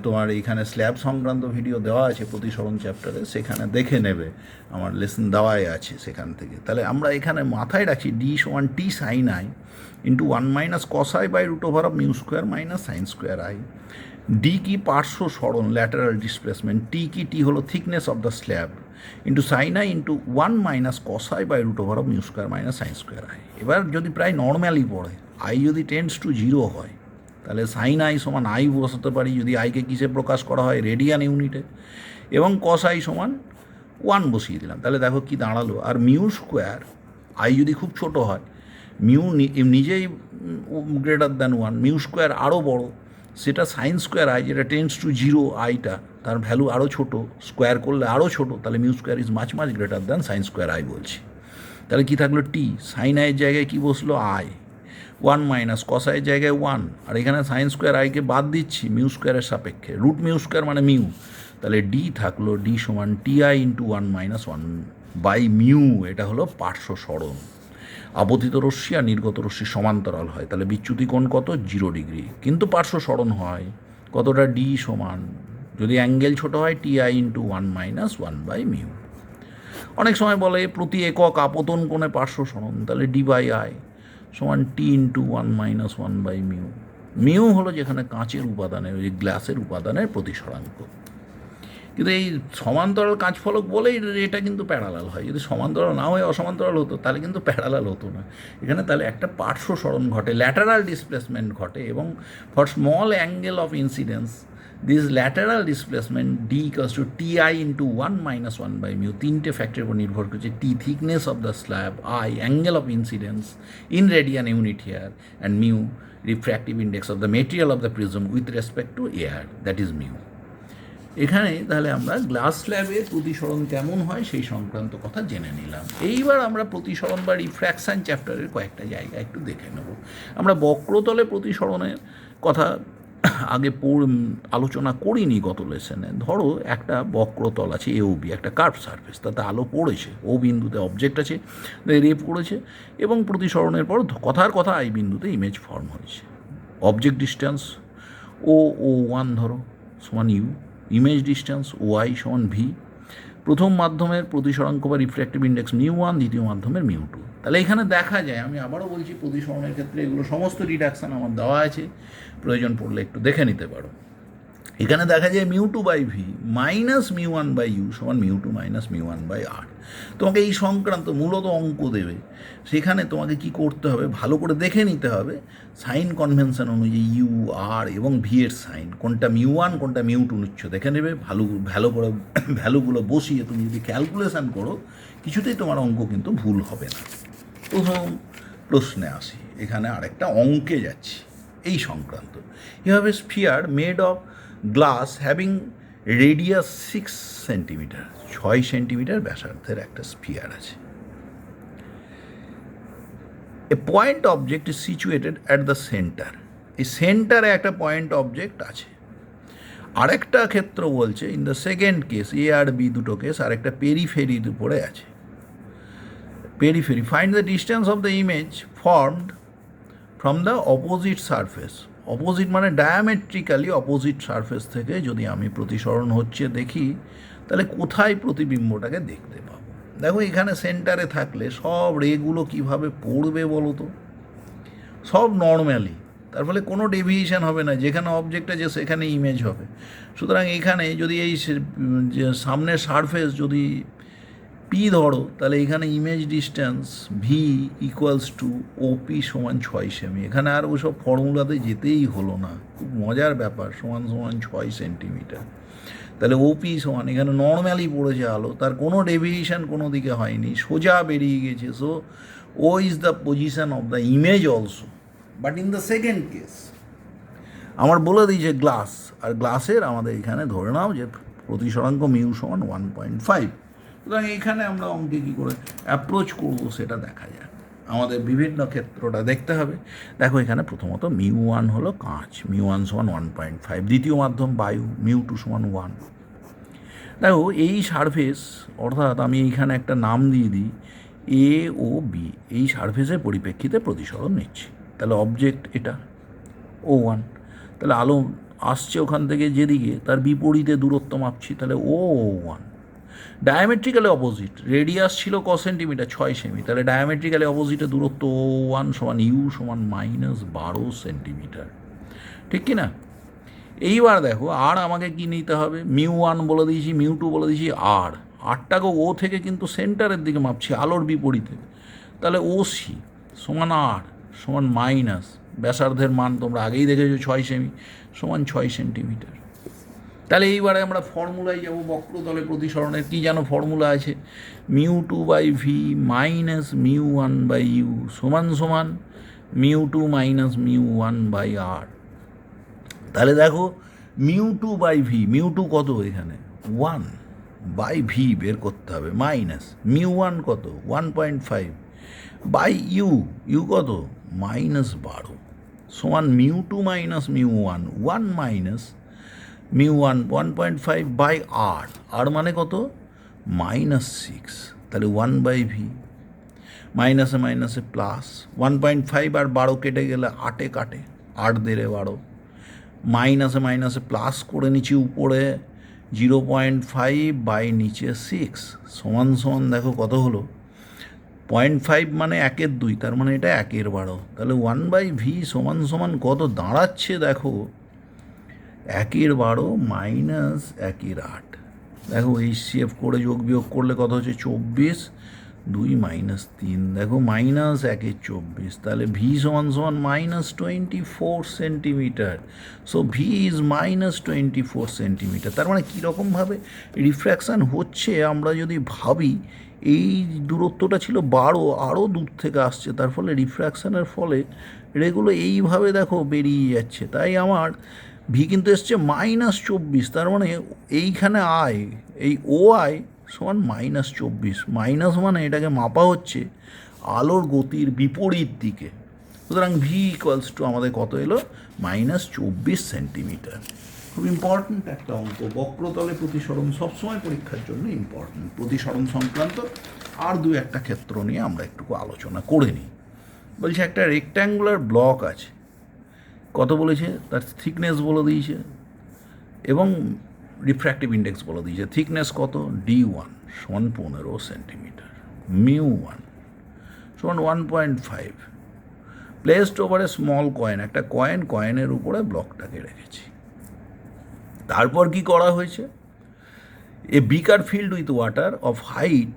তোমার এখানে স্ল্যাব সংক্রান্ত ভিডিও দেওয়া আছে প্রতিসরণ চ্যাপ্টারে, সেখানে দেখে নেবে, আমার লেসন দেওয়াই আছে সেখান থেকে। তাহলে আমরা এখানে মাথায় রাখি ডি সমান T sine I into 1 minus cos I by √over of mu square minus sine square I. D কি? পার্শ্ব সরণ, ল্যাটারাল ডিসপ্লেসমেন্ট। টি কি? টি হলো thickness of the slab, into sine I into 1 minus cos I by √over of mu square minus sine square I. এবার যদি প্রায় নর্মালি পড়ে, আই যদি টেন্ডস টু 0 হয় তাহলে সাইন আই সমান আই বসাতে পারি, যদি আইকে কিসে প্রকাশ করা হয়? রেডিয়ান ইউনিটে। এবং কস আই সমান 1 বসিয়ে দিলাম, তাহলে দেখো কি দাঁড়ালো। আর মিউ স্কোয়ার, আই যদি খুব ছোট হয়, মিউ নিজেই গ্রেটার দ্যান 1, মিউ স্কোয়ার আরও বড়, সেটা সাইন স্কোয়ার আই যেটা টেন্স টু 0, আইটা তার ভ্যালু আরও ছোটো, স্কোয়ার করলে আরও ছোটো, তাহলে mu square is much greater than sign square I বলছি। তাহলে কী থাকলো? টি। সাইন আইয়ের জায়গায় কী বসলো? আই। ওয়ান মাইনাস কসাইয়ের জায়গায় ওয়ান, আর এখানে সাইন স্কোয়ার আইকে বাদ দিচ্ছি মিউ স্কোয়ারের সাপেক্ষে, রুট মিউ স্কোয়ার মানে মিউ, তাহলে ডি থাকলো ডি সমান T I into one minus one by mu. এটা হলো পার্শ্ব সরণ। আপতিত রশ্মি আর নির্গত রশ্মি সমান্তরাল হয়, তাহলে বিচ্যুতি কোণ কত? 0 ডিগ্রি, কিন্তু পার্শ্ব সরণ হয় কতটা? ডি সমান, যদি অ্যাঙ্গেল ছোট হয়, T I into one minus one by mu. অনেক সময় বলে প্রতি একক আপতন কোণে পার্শ্ব সরণ, তাহলে ডি বাই আই সমান T into one minus one by mu. Mu হলো যেখানে কাঁচের উপাদানের, ওই গ্লাসের উপাদানের প্রতিসরাঙ্ক। কিন্তু এই সমান্তরাল কাঁচ ফলক বলেই এটা কিন্তু প্যারালাল হয়। যদি সমান্তরাল না হয়ে অসমান্তরাল হতো তাহলে কিন্তু প্যারালাল হতো না। এখানে তাহলে একটা পার্শ্ব সরণ ঘটে, ল্যাটারাল ডিসপ্লেসমেন্ট ঘটে, এবং for small angle of incidence this lateral displacement D equals to T I into one minus one by mu. তিনটে ফ্যাক্টরের উপর নির্ভর করছে, T thickness of the slab, I angle of incidence in radian unit here, and mu refractive index of the material of the prism with respect to air, that is mu. এখানে তাহলে আমরা গ্লাস স্ল্যাবে প্রতিসরণ কেমন হয় সেই সংক্রান্ত কথা জেনে নিলাম। এইবার আমরা প্রতিসরণ বা রিফ্র্যাকশান চ্যাপ্টারের কয়েকটা জায়গা একটু দেখে নেব। আমরা বক্রতলে প্রতিসরণের কথা আগে আলোচনা করিনি গত লেসনে। ধরো একটা বক্রতল আছে এ ও বি, একটা কার্ভ সারফেস, তাতে আলো পড়েছে, ও বিন্দুতে অবজেক্ট আছে, রেপ করেছে, এবং প্রতিসরণের পর কথার কথা আই বিন্দুতে ইমেজ ফর্ম হয়েছে। অবজেক্ট ডিস্টেন্স ও ওয়ান ধরো সমান U, image distance O I সমান ভি। প্রথম মাধ্যমের প্রতিসরাঙ্ক বা রিফ্র্যাক্টিভ ইন্ডেক্স মিউ ওয়ান, দ্বিতীয় মাধ্যমের মিউ টু। তাহলে এখানে দেখা যায়, আমি আবারও বলছি, প্রতিসরণের ক্ষেত্রে এগুলো সমস্ত রিডাকশান আমার দেওয়া আছে, প্রয়োজন পড়লে একটু দেখে নিতে পারো। এখানে দেখা যায় mu two by V minus mu one by U সমান mu two minus mu one by R. তোমাকে এই সংক্রান্ত মূলত অঙ্ক দেবে, সেখানে তোমাকে কি করতে হবে, ভালো করে দেখে নিতে হবে সাইন কনভেনশন অনুযায়ী ইউ আর এবং ভি এর সাইন, কোনটা মিউ ওয়ান কোনটা মিউ টু নিচ্ছ দেখে নেবে। ভালো করে ভ্যালুগুলো বসিয়ে তুমি যদি ক্যালকুলেশান করো, কিছুতেই তোমার অঙ্ক কিন্তু ভুল হবে না। প্রথম প্রশ্নে আসি, এখানে আরেকটা অঙ্কে যাচ্ছি এই সংক্রান্ত। এভাবে sphere made of glass having radius 6 centimetre, 6 centimetre ব্যাসার্ধের একটা স্ফিয়ার আছে। A point object is situated at the centre, এই সেন্টারে একটা পয়েন্ট অবজেক্ট আছে। আরেকটা ক্ষেত্র বলছে in the second case, A আর বি দুটো কেস, আরেকটা পেরিফেরির উপরে আছে। Periphery, find the distance of the image formed from the opposite surface. Opposite মানে ডায়ামেট্রিক্যালি অপোজিট সারফেস থেকে যদি আমি প্রতিসরণ হচ্ছে দেখি, তাহলে কোথায় প্রতিবিম্বটাকে দেখতে পাবো। দেখো এখানে সেন্টারে থাকলে সব রেগুলো কিভাবে পড়বে বলো তো, সব নর্ম্যালি, তার ফলে কোনো ডেভিয়েশন হবে না, যেখানে অবজেক্ট আছে সেখানে ইমেজ হবে। সুতরাং এখানে যদি এই সামনের সারফেস যদি পি ধরো, তাহলে এখানে image distance V equals to OP সমান 6 সেমি। এখানে আর ওসব ফর্মুলাতে যেতেই হলো না, খুব মজার ব্যাপার, সমান সমান 6 সেন্টিমিটার। তাহলে ওপি সমান, এখানে নর্ম্যালি পড়েছে আলো, তার কোনো ডেভিয়েশন কোনো দিকে হয়নি, সোজা বেরিয়ে গেছে। So O is the position of the image also. But in the second case আমার বলে দিয়েছে গ্লাস, আর গ্লাসের আমাদের এখানে ধরে নাও যে প্রতিসরাঙ্ক মিউ সমান 1.5। সুতরাং এখানে আমরা অঙ্কে কী করে অ্যাপ্রোচ করবো সেটা দেখা যায়, আমাদের বিভিন্ন ক্ষেত্রটা দেখতে হবে। দেখো এখানে প্রথমত মিউ ওয়ান হলো কাঁচ, মিউ ওয়ান সমান 1.5, দ্বিতীয় মাধ্যম বায়ু, মিউ টু সমান 1। দেখো এই সারফেস, অর্থাৎ আমি এইখানে একটা নাম দিয়ে দিই এ ও বি, এই সারফেসের পরিপ্রেক্ষিতে প্রতিসরণ নিচ্ছি। তাহলে অবজেক্ট এটা ও ওয়ান, তাহলে আলো আসছে ওখান থেকে যেদিকে, তার বিপরীতে দূরত্ব মাপছি, তাহলে ও ওয়ান। ডায়ামেট্রিক্যালি অপোজিট, রেডিয়াস ছিল ক সেন্টিমিটার, 6 সেমি, তাহলে ডায়ামেট্রিক্যালি অপোজিটে দূরত্ব ও ওয়ান সমান ইউ সমান -12 সেন্টিমিটার, ঠিক কি না? এইবার দেখো আর আমাকে কি নিতে হবে, মিউ ওয়ান বলে দিয়েছি, মিউ টু বলে দিয়েছি, আর আরটাকে ও থেকে কিন্তু সেন্টারের দিকে মাপছি, আলোর বিপরীতে, তাহলে ও সি সমান আর সমান মাইনাস ব্যাসার্ধের মান তোমরা আগেই দেখেছো 6 সেমি সমান 6 সেন্টিমিটার। তাহলে এইবারে আমরা ফর্মুলায় যাবো, বক্রতলে প্রতিসরণের কী যেন ফর্মুলা আছে, mu two by V minus mu one by U সমান সমান mu two minus mu one by R. তাহলে দেখো mu two by V, mu two কত এখানে 1 বাই ভি বের করতে হবে, মাইনাস মিউ ওয়ান কত 1.5 বাই ইউ, ইউ কত -12 সমান μ2 মাইনাস μ1, 1 মাইনাস μ1 1.5 বাই আর, আর মানে কত -6, তাহলে 1/v, মাইনাসে মাইনাসে প্লাস 1.5 আর 12 কেটে গেলে 8 কাটে, 8 দেড়ে 12, মাইনাসে মাইনাসে প্লাস করে নিচে উপরে 0.5 বাই নিচে 6 সমান সমান দেখো কত হলো 0.5 মানে 1/2, তার মানে এটা 1/12, তাহলে 1/v সমান সমান কত দাঁড়াচ্ছে দেখো 1/12 মাইনাস 1/8। দেখো HCF করে যোগ বিয়োগ করলে কত হচ্ছে 24, 2 মাইনাস 3, দেখো মাইনাস 1/24, তাহলে ভি সমান সমান -24 centimetre. So V is -24 centimetre. তার মানে কীরকমভাবে রিফ্র্যাকশান হচ্ছে আমরা যদি ভাবি এই দূরত্বটা ছিল 12, আরও দূর থেকে আসছে, তার ফলে রিফ্র্যাকশানের ফলে এগুলো এইভাবে দেখো বেরিয়ে যাচ্ছে। তাই আমার ভি কিন্তু এসছে -24, তার মানে এইখানে আয়, এই ও আয় সমান -24, মাইনাস মানে এটাকে মাপা হচ্ছে আলোর গতির বিপরীত দিকে। সুতরাং ভি ইকুয়ালস টু আমাদের কত এলো -24 সেন্টিমিটার। খুব ইম্পর্ট্যান্ট একটা অঙ্ক, বক্রতলে প্রতিসরণ সবসময় পরীক্ষার জন্য ইম্পর্ট্যান্ট। প্রতিসরণ সংক্রান্ত আর দু একটা ক্ষেত্র নিয়ে আমরা একটু আলোচনা করে নিই। বলছে একটা রেক্ট্যাঙ্গুলার ব্লক আছে, কত বলেছে তার থিকনেস বলে দিয়েছে এবং রিফ্র্যাক্টিভ ইন্ডেক্স বলে দিয়েছে। থিকনেস কত D1 সমান 15 সেন্টিমিটার, μ1 সমান 1.5, placed over a small coin, একটা কয়েনের উপরে ব্লকটাকে রেখেছি। তারপর কি করা হয়েছে, a beaker filled with water of height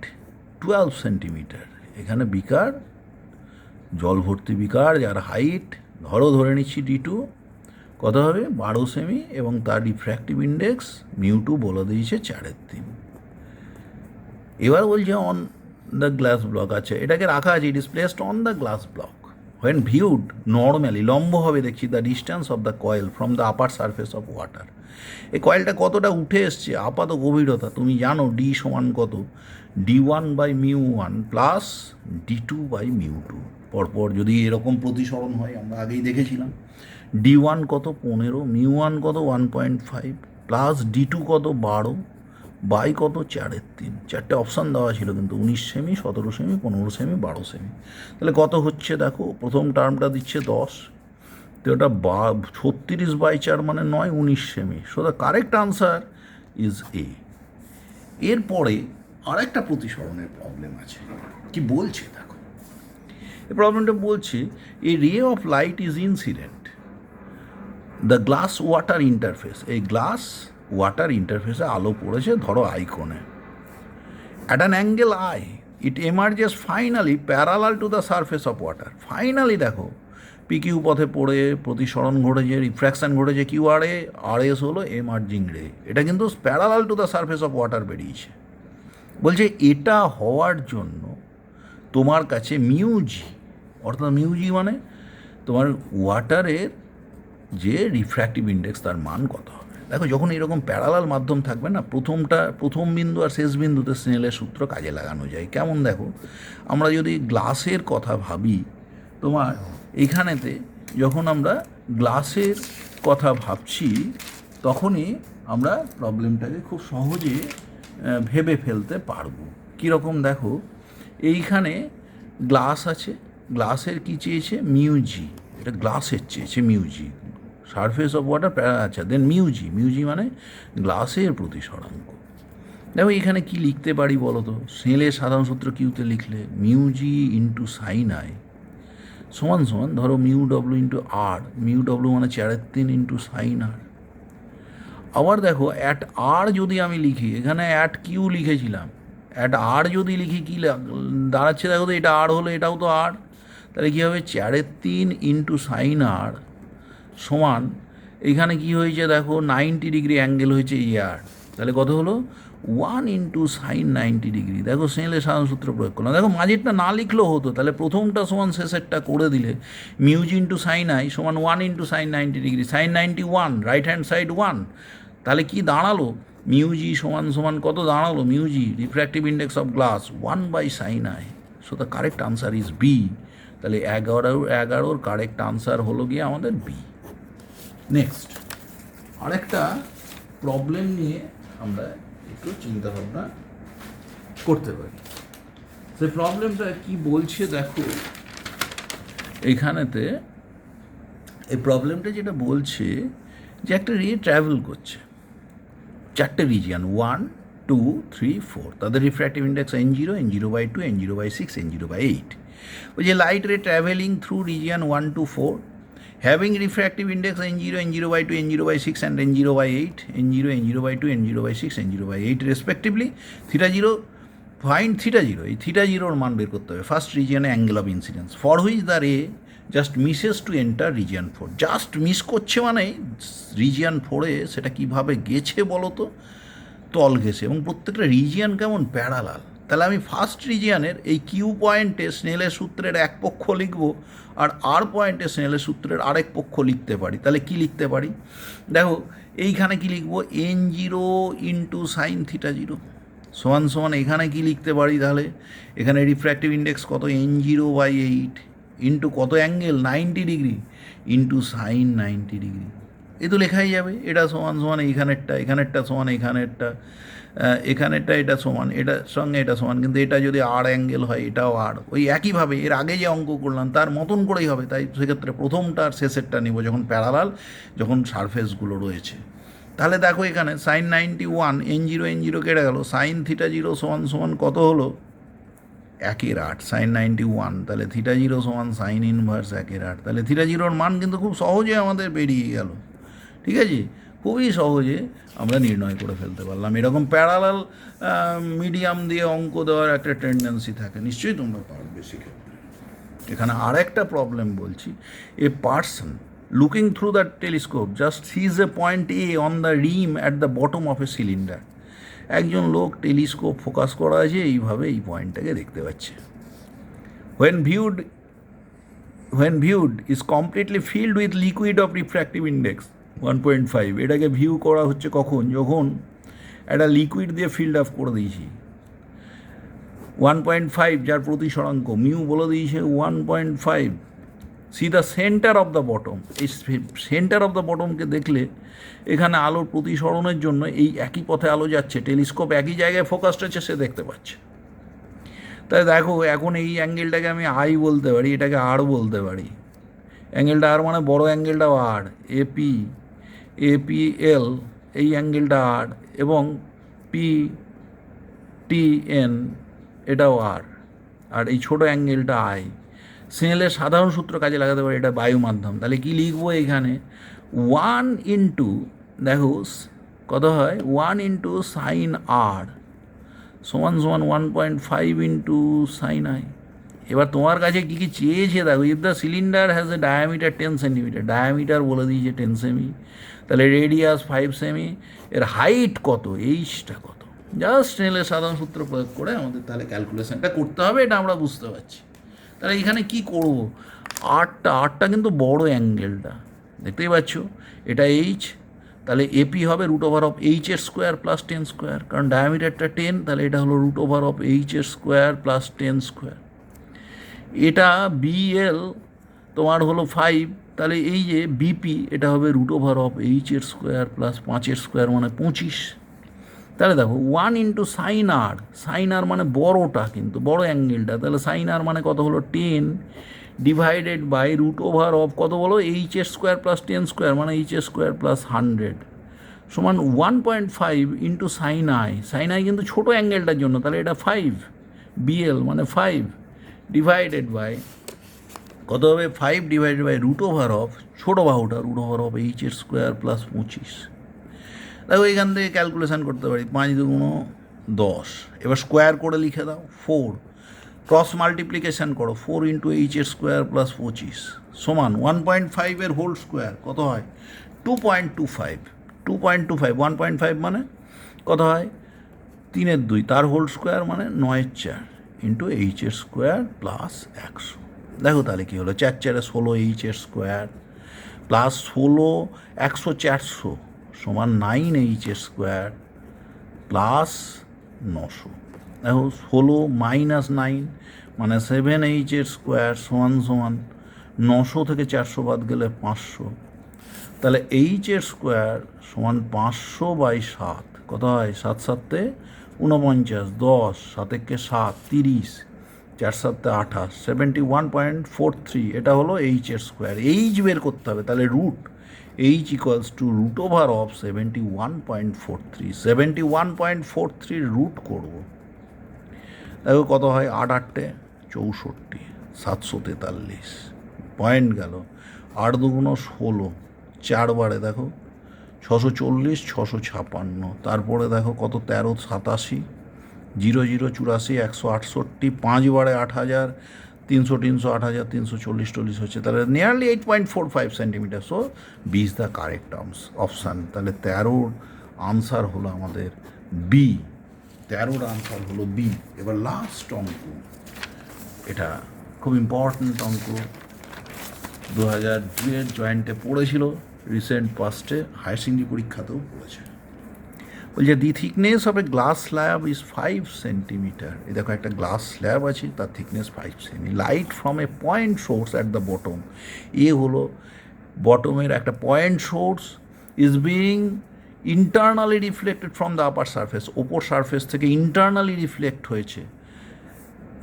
12 centimetre, এখানে বিকার জল ভর্তি বিকার যার হাইট ধরে নিচ্ছি D2 কত হবে 12 সেমি, এবং তার রিফ্র্যাক্টিভ ইন্ডেক্স μ2 বলে দিয়েছে 4/3। এবার বলছে অন দ্য গ্লাস ব্লক, আচ্ছা এটাকে রাখা আছে, it is placed on the glass block when viewed normally, লম্বভাবে দেখছি the distance of the coil from the upper surface of water. এই কয়েলটা কতটা উঠে এসছে আপাত গভীরতা তুমি জানো, ডি সমান কত D1 by μ1 plus D2 by μ2। পরপর যদি এরকম প্রতিসরণ হয় আমরা আগেই দেখেছিলাম, D1 কত 15, μ1 কত 1.5 প্লাস D2 কত 12 বাই কত 4/3, চারটে অপশান দেওয়া ছিল কিন্তু 19 সেমি, 17 সেমি, 15 সেমি, 12 সেমি। তাহলে কত হচ্ছে দেখো, প্রথম টার্মটা দিচ্ছে 10, তো ওটা 36/4 মানে 9, 19 semi. So the correct answer is a. এরপরে আরেকটা প্রতিসরণের প্রবলেম আছে, কি বলছে দেখো, এই প্রবলেমটা বলছে a ray of light is incident the glass water interface, এই গ্লাস ওয়াটার ইন্টারফেসে আলো পড়েছে ধরো আইকনে, at an angle I it emerges finally parallel to the surface of water. Finally দেখো পিকিউ পথে পড়ে প্রতিসরণ ঘটেছে, রিফ্র্যাকশান ঘটেছে কিউ আর এ, আর এস হলো এমার্জিং রে, এটা কিন্তু parallel to the surface of water বেরিয়েছে। বলছে এটা হওয়ার জন্য তোমার কাছে মিউজি, অর্থাৎ মিউজি মানে তোমার ওয়াটারের যে রিফ্র্যাক্টিভ ইন্ডেক্স তার মান কত হবে। দেখো যখন এরকম প্যারালাল মাধ্যম থাকবে না, প্রথম বিন্দু আর শেষ বিন্দুতে স্নেলের সূত্র কাজে লাগানো যায়। কেমন দেখো, আমরা যদি গ্লাসের কথা ভাবি, তোমার এখানেতে যখন আমরা গ্লাসের কথা ভাবছি তখনই আমরা প্রবলেমটাকে খুব সহজে ভেবে ফেলতে পারবো। কীরকম দেখো, এইখানে গ্লাস আছে, গ্লাসের কি চেয়েছে মিউজি, এটা গ্লাসের চেয়েছে মিউজি, সারফেস অফ ওয়াটার, আচ্ছা দেন মিউজি মানে গ্লাসের প্রতিসরাঙ্ক। দেখো এখানে কি লিখতে পারি বলো তো, স্নেলের সাধারণ সূত্র কিউতে লিখলে মিউজি ইন্টু সাইন আই সমান সমান ধরো μW ইন্টু আর, μW মানে 4/3 ইন্টু সাইন আর। আবার দেখো অ্যাট আর যদি আমি লিখি, এখানে অ্যাট কিউ লিখেছিলাম, অ্যাট আর যদি লিখি কী দাঁড়াচ্ছে দেখো তো, এটা আর হলো এটাও তো আর, তাহলে কী হবে 4/3 ইন্টু সাইন আর সমান, এখানে কি হয়েছে দেখো 90 ডিগ্রি অ্যাঙ্গেল হয়েছে আর, তাহলে কত হলো 1 ইন্টু সাইন 90 ডিগ্রি। দেখো স্নেলের সাধারণ সূত্র প্রয়োগ করলাম। দেখো মাঝেরটা না লিখলেও হতো, তাহলে প্রথমটা সমান শেষেরটা করে দিলে মিউজি ইন্টু সাইন আই সমান 1 into sine 90 degree, sine 90 1, right hand side 1, তাহলে কি দাঁড়ালো মিউজি সমান কত দাঁড়ালো, mu G refractive index of glass 1 by sine I so the correct answer is B. তাহলে 11 কারেক্ট আনসার হলো গিয়ে আমাদের বি। নেক্সট আরেকটা প্রবলেম নিয়ে আমরা একটু চিন্তা ভাবনা করতে পারি। সেই প্রবলেমটা কি বলছে দেখো এইখানেতে। এই প্রবলেমটা যেটা বলছে যে একটা রে ট্রাভেল করছে 4টে রিজিয়ান 1, 2, 3, 4, তাদের refractive index N0, N0/2, N0/6, N0/8। ওই যে light ray travelling through region 1 to 4 having refractive index N0, N0/2, N0/6 and N0/8, N0, N0/2, N0/6, N0/8 respectively. θ0 find θ0, এই θ0-র মান বের করতে হবে ফার্স্ট রিজিয়নে angle of incidence for which the ray just misses to enter region 4। Just miss করছে মানে রিজিয়ান 4-এ সেটা কীভাবে গেছে বলো তো, তল ঘেসে, এবং প্রত্যেকটা রিজিয়ান কেমন প্যারালাল। তাহলে আমি ফার্স্ট রিজিয়ানের এই কিউ পয়েন্টে স্নেলের সূত্রের এক পক্ষ লিখব আর আর পয়েন্টে স্নেলের সূত্রের আরেক পক্ষ লিখতে পারি। তাহলে কি লিখতে পারি দেখো, এইখানে কি লিখব N0 ইন্টু সাইন θ0 সমান সমান এখানে কি লিখতে পারি তাহলে, এখানে রিফ্র্যাক্টিভ ইন্ডেক্স কত N0/8 ইন্টু কত angle 90 degree into sine 90 degree. এ তো লেখাই যাবে। এটা সমান সমান এখানেরটা সমান এখানেরটা এটা সমান এটার সঙ্গে এটা সমান, কিন্তু এটা যদি আর অ্যাঙ্গেল হয় এটাও আর, ওই একইভাবে এর আগে যে অঙ্ক করলাম তার মতন করেই হবে। তাই সেক্ষেত্রে প্রথমটা আর শেষেরটা নিব যখন প্যারালাল, যখন সারফেসগুলো রয়েছে। তাহলে দেখো এখানে সাইন 91 N0 কেটে গেল, সাইন θ0 সমান সমান কত হলো 1/8 সাইন 91। তাহলে θ0 সমান সাইন ইনভার্স 1/8। তাহলে θ0-র মান কিন্তু খুব সহজে আমাদের বেরিয়ে গেল। ঠিক আছে, খুবই সহজে আমরা নির্ণয় করে ফেলতে পারলাম। এরকম প্যারালাল মিডিয়াম দিয়ে অঙ্ক দেওয়ার একটা টেন্ডেন্সি থাকে, নিশ্চয়ই তোমরা পারবে সেক্ষেত্রে। এখানে আর একটা প্রবলেম বলছি, a person looking through the telescope just sees a point A on the rim at the bottom of a cylinder. একজন লোক টেলিস্কোপ ফোকাস করা আছে, এইভাবে এই পয়েন্টটাকে দেখতে পাচ্ছে। when viewed is completely filled with liquid of refractive index 1.5। এটাকে ভিউ করা হচ্ছে কখন, যখন একটা লিকুইড দিয়ে ফিল্ড আপ করে দিয়েছি 1.5, যার প্রতিসরাঙ্ক মিউ বলে দিয়েছে 1.5। C the centre of the bottom, এই সেন্টার অফ দ্য বটমকে দেখলে এখানে আলোর প্রতিসরণের জন্য এই একই পথে আলো যাচ্ছে, টেলিস্কোপ একই জায়গায় ফোকাসড আছে, সে দেখতে পাচ্ছে। তাই দেখো এখন এই অ্যাঙ্গেলটাকে আমি আই বলতে পারি, এটাকে আর বলতে পারি। অ্যাঙ্গেলটা আর মানে বড় অ্যাঙ্গেলটাও আর, APL এই অ্যাঙ্গেলটা আর, এবং PTN এটাও আর, আর এই ছোটো অ্যাঙ্গেলটা আই। স্নেলের সাধারণ সূত্র কাজে লাগাতে পারি, এটা বায়ু মাধ্যম। তাহলে কি লিখবো এখানে 1 ইন্টু, দেখো কত হয় 1 ইন্টু সাইন আর সমান সমান 1.5 ইন্টু সাইন আই। এবার তোমার কাছে কী কী চেয়েছে দেখো, if the cylinder has a diameter 10 centimetre, diameter বলে দিয়েছে 10 সেমি, তাহলে রেডিয়াস 5 সেমি, এর হাইট কত, এইচটা কত। জাস্ট স্নেলের সাধারণ সূত্র প্রয়োগ করে আমাদের তাহলে ক্যালকুলেশনটা করতে হবে, এটা আমরা বুঝতে পারছি। তাহলে এখানে কি করব, আটটা কিন্তু বড় অ্যাঙ্গেলটা দেখতেই পাচ্ছ, এটা এইচ, তাহলে এপি হবে √/H² প্লাস 10², কারণ ডায়ামিটারটা 10, তাহলে এটা হলো √/H² প্লাস 10²। এটা বিএল তোমার হলো 5, তাহলে এই যে বিপি এটা হবে √/H² প্লাস 5² মানে 25। তাহলে দেখো 1 ইন্টু সাইন আর মানে বড়টা, কিন্তু বড় অ্যাঙ্গেলটা, তাহলে সাইন আর মানে কত হলো 10 ডিভাইডেড বাই √/, কত বলো H² প্লাস 10² মানে H² প্লাস 100 সমান 1.5 ইন্টু সাইন আই কিন্তু ছোটো অ্যাঙ্গেলটার জন্য, তাহলে এটা 5 বিএল মানে 5 ডিভাইডেড বাই কত হবে 5 ডিভাইডেড বাই √/, ছোটো বাহুটা √/H² প্লাস 25। দেখো এখান থেকে ক্যালকুলেশান করতে পারি, 5 2 10, এবার স্কোয়ার করে লিখে দাও 4, ক্রস মাল্টিপ্লিকেশান করো 4 ইন্টু H² প্লাস 25 সমান 1.5 হোল স্কোয়ার কত হয় 2.25, 1.5 মানে কত হয় 3/2, তার হোল স্কোয়ার মানে 9/4 ইন্টু H² প্লাস 100। দেখো তাহলে কী হলো 4 4 16 H² প্লাস 16 100 400 সমান 9H² প্লাস 900। দেখো 16 - 9 মানে 7h² সমান সমান 900 থেকে 400 বাদ গেলে 500, তাহলে h² সমান 500/7, কত হয়? 7 7 49, 10 7 7 30, 4 7 28, 71.43, এটা হলো h²। এইচ বের করতে হবে, তাহলে root h equals to √of 71.43, 71.43 root করবো, দেখো কত হয়? 8 8 64, 743 পয়েন্ট গেল। 8 2 16, 4 বারে দেখো 640, 656, তারপরে দেখো কত? 13 87, 0 0 84, 168, 5 বারে 8000, 300 300, 8000, 340 40 হচ্ছে, তাহলে nearly 8.45 centimetre. So B is the correct option. তাহলে 13 আনসার হলো আমাদের বি, 13 আনসার হলো বি। এবার লাস্ট অঙ্ক, এটা খুব ইম্পর্ট্যান্ট অঙ্ক, 2002 জয়েন্টে পড়েছিল, রিসেন্ট পাস্টে হায়ার সেকেন্ডারি পরীক্ষাতেও পড়েছে। বলছে the thickness of a glass slab is 5 centimetre. এই দেখো একটা গ্লাস স্ল্যাব আছে, তার থিকনেস 5 সেমি। Light from a point source at the bottom, A হলো বটমের একটা point source, is being internally reflected from the upper surface, ওপর সারফেস থেকে ইন্টারনালি রিফ্লেক্ট হয়েছে।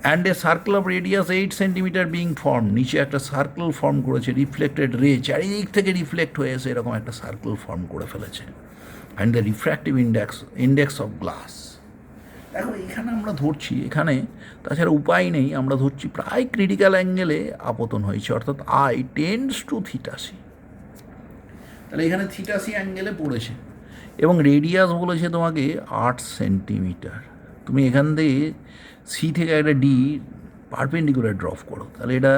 And a circle of radius 8 centimetre being form, নিচে একটা সার্কেল ফর্ম করেছে, রিফ্লেক্টেড রে চারিদিক থেকে রিফ্লেক্ট হয়ে এসে এরকম একটা সার্কেল ফর্ম করে ফেলেছে। And the refractive index of glass, দেখো এখানে আমরা ধরছি, এখানে তাছাড়া উপায় নেই, আমরা ধরছি প্রায় ক্রিটিক্যাল অ্যাঙ্গেলে আপতন হয়েছে, অর্থাৎ I টেন্ডস টু θc। তাহলে এখানে θc অ্যাঙ্গেলে পড়েছে এবং রেডিয়াস বলেছে তোমাকে 8 সেন্টিমিটার। তুমি এখান থেকে সি থেকে একটা ডি পারপেন্ডিকুলার ড্রপ করো, তাহলে এটা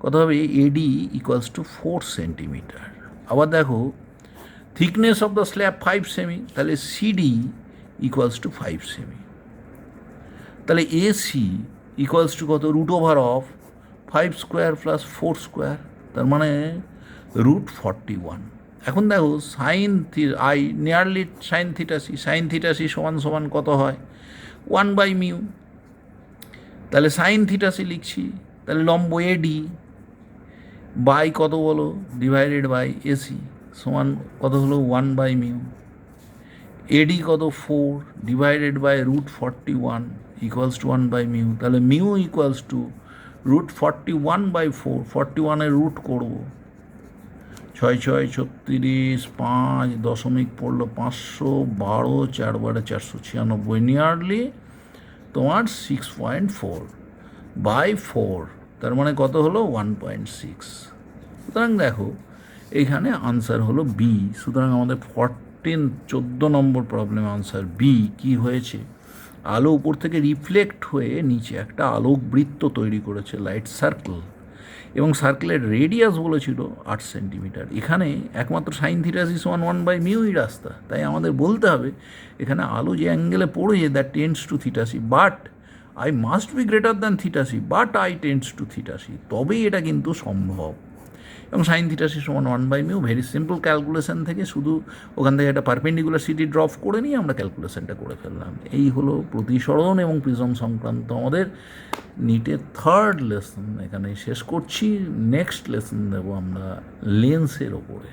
কত হবে? এডি ইকুয়ালস টু 4 সেন্টিমিটার। আবার দেখো thickness of the slab 5 semi, তাহলে সিডি ইকুয়ালস টু 5 সেমি। তাহলে এসি ইকুয়ালস টু কত? √of 5² + 4², তার মানে √41। এখন দেখো sine I nearly sine θc, sine θc সমান সমান কত হয়? 1/μ। তাহলে সাইন θc লিখছি, তাহলে লম্ব এডি বাই কত বলো? ডিভাইডেড বাই এসি সমান কত হলো? 1/μ। এডি কত? 4 ডিভাইডেড বাই √41 ইকুয়ালস টু 1/μ। তাহলে মিউ ইকুয়ালস টু √41/4, 41-এর রুট করবো, 6 6 36, 5 দশমিক পড়লো 512, 4 বারে 496, নিয়ারলি তোমার 6.4/4, তার মানে কত হলো? 1.6। সুতরাং দেখো এইখানে আনসার হলো বি। সুতরাং আমাদের 14 নম্বর প্রবলেম আনসার বি। কি হয়েছে? আলো উপর থেকে রিফ্লেক্ট হয়ে নিচে একটা আলোক বৃত্ত তৈরি করেছে, লাইট সার্কেল, এবং সার্কেলের রেডিয়াস বলেছিল 8 সেন্টিমিটার। এখানে একমাত্র সাইন θc সমান 1/μই রাস্তা, তাই আমাদের বলতে হবে এখানে আলো যে অ্যাঙ্গেলে পড়েছে that tends to θc, but I must be greater than θc, but I tends to θc, তবেই এটা কিন্তু সম্ভব। এবং সাইন θc সমান 1/μ, ভেরি সিম্পল ক্যালকুলেশন থেকে শুধু ওখান থেকে একটা পারপেন্ডিকুলার সিটি ড্রপ করে নিয়ে আমরা ক্যালকুলেশনটা করে ফেললাম। এই হলো প্রতিসরণ এবং প্রিজম সংক্রান্ত আমাদের নিটের 3rd লেসন। এখানে শেষ করছি, নেক্সট লেসন দেবো আমরা লেন্সের ওপরে।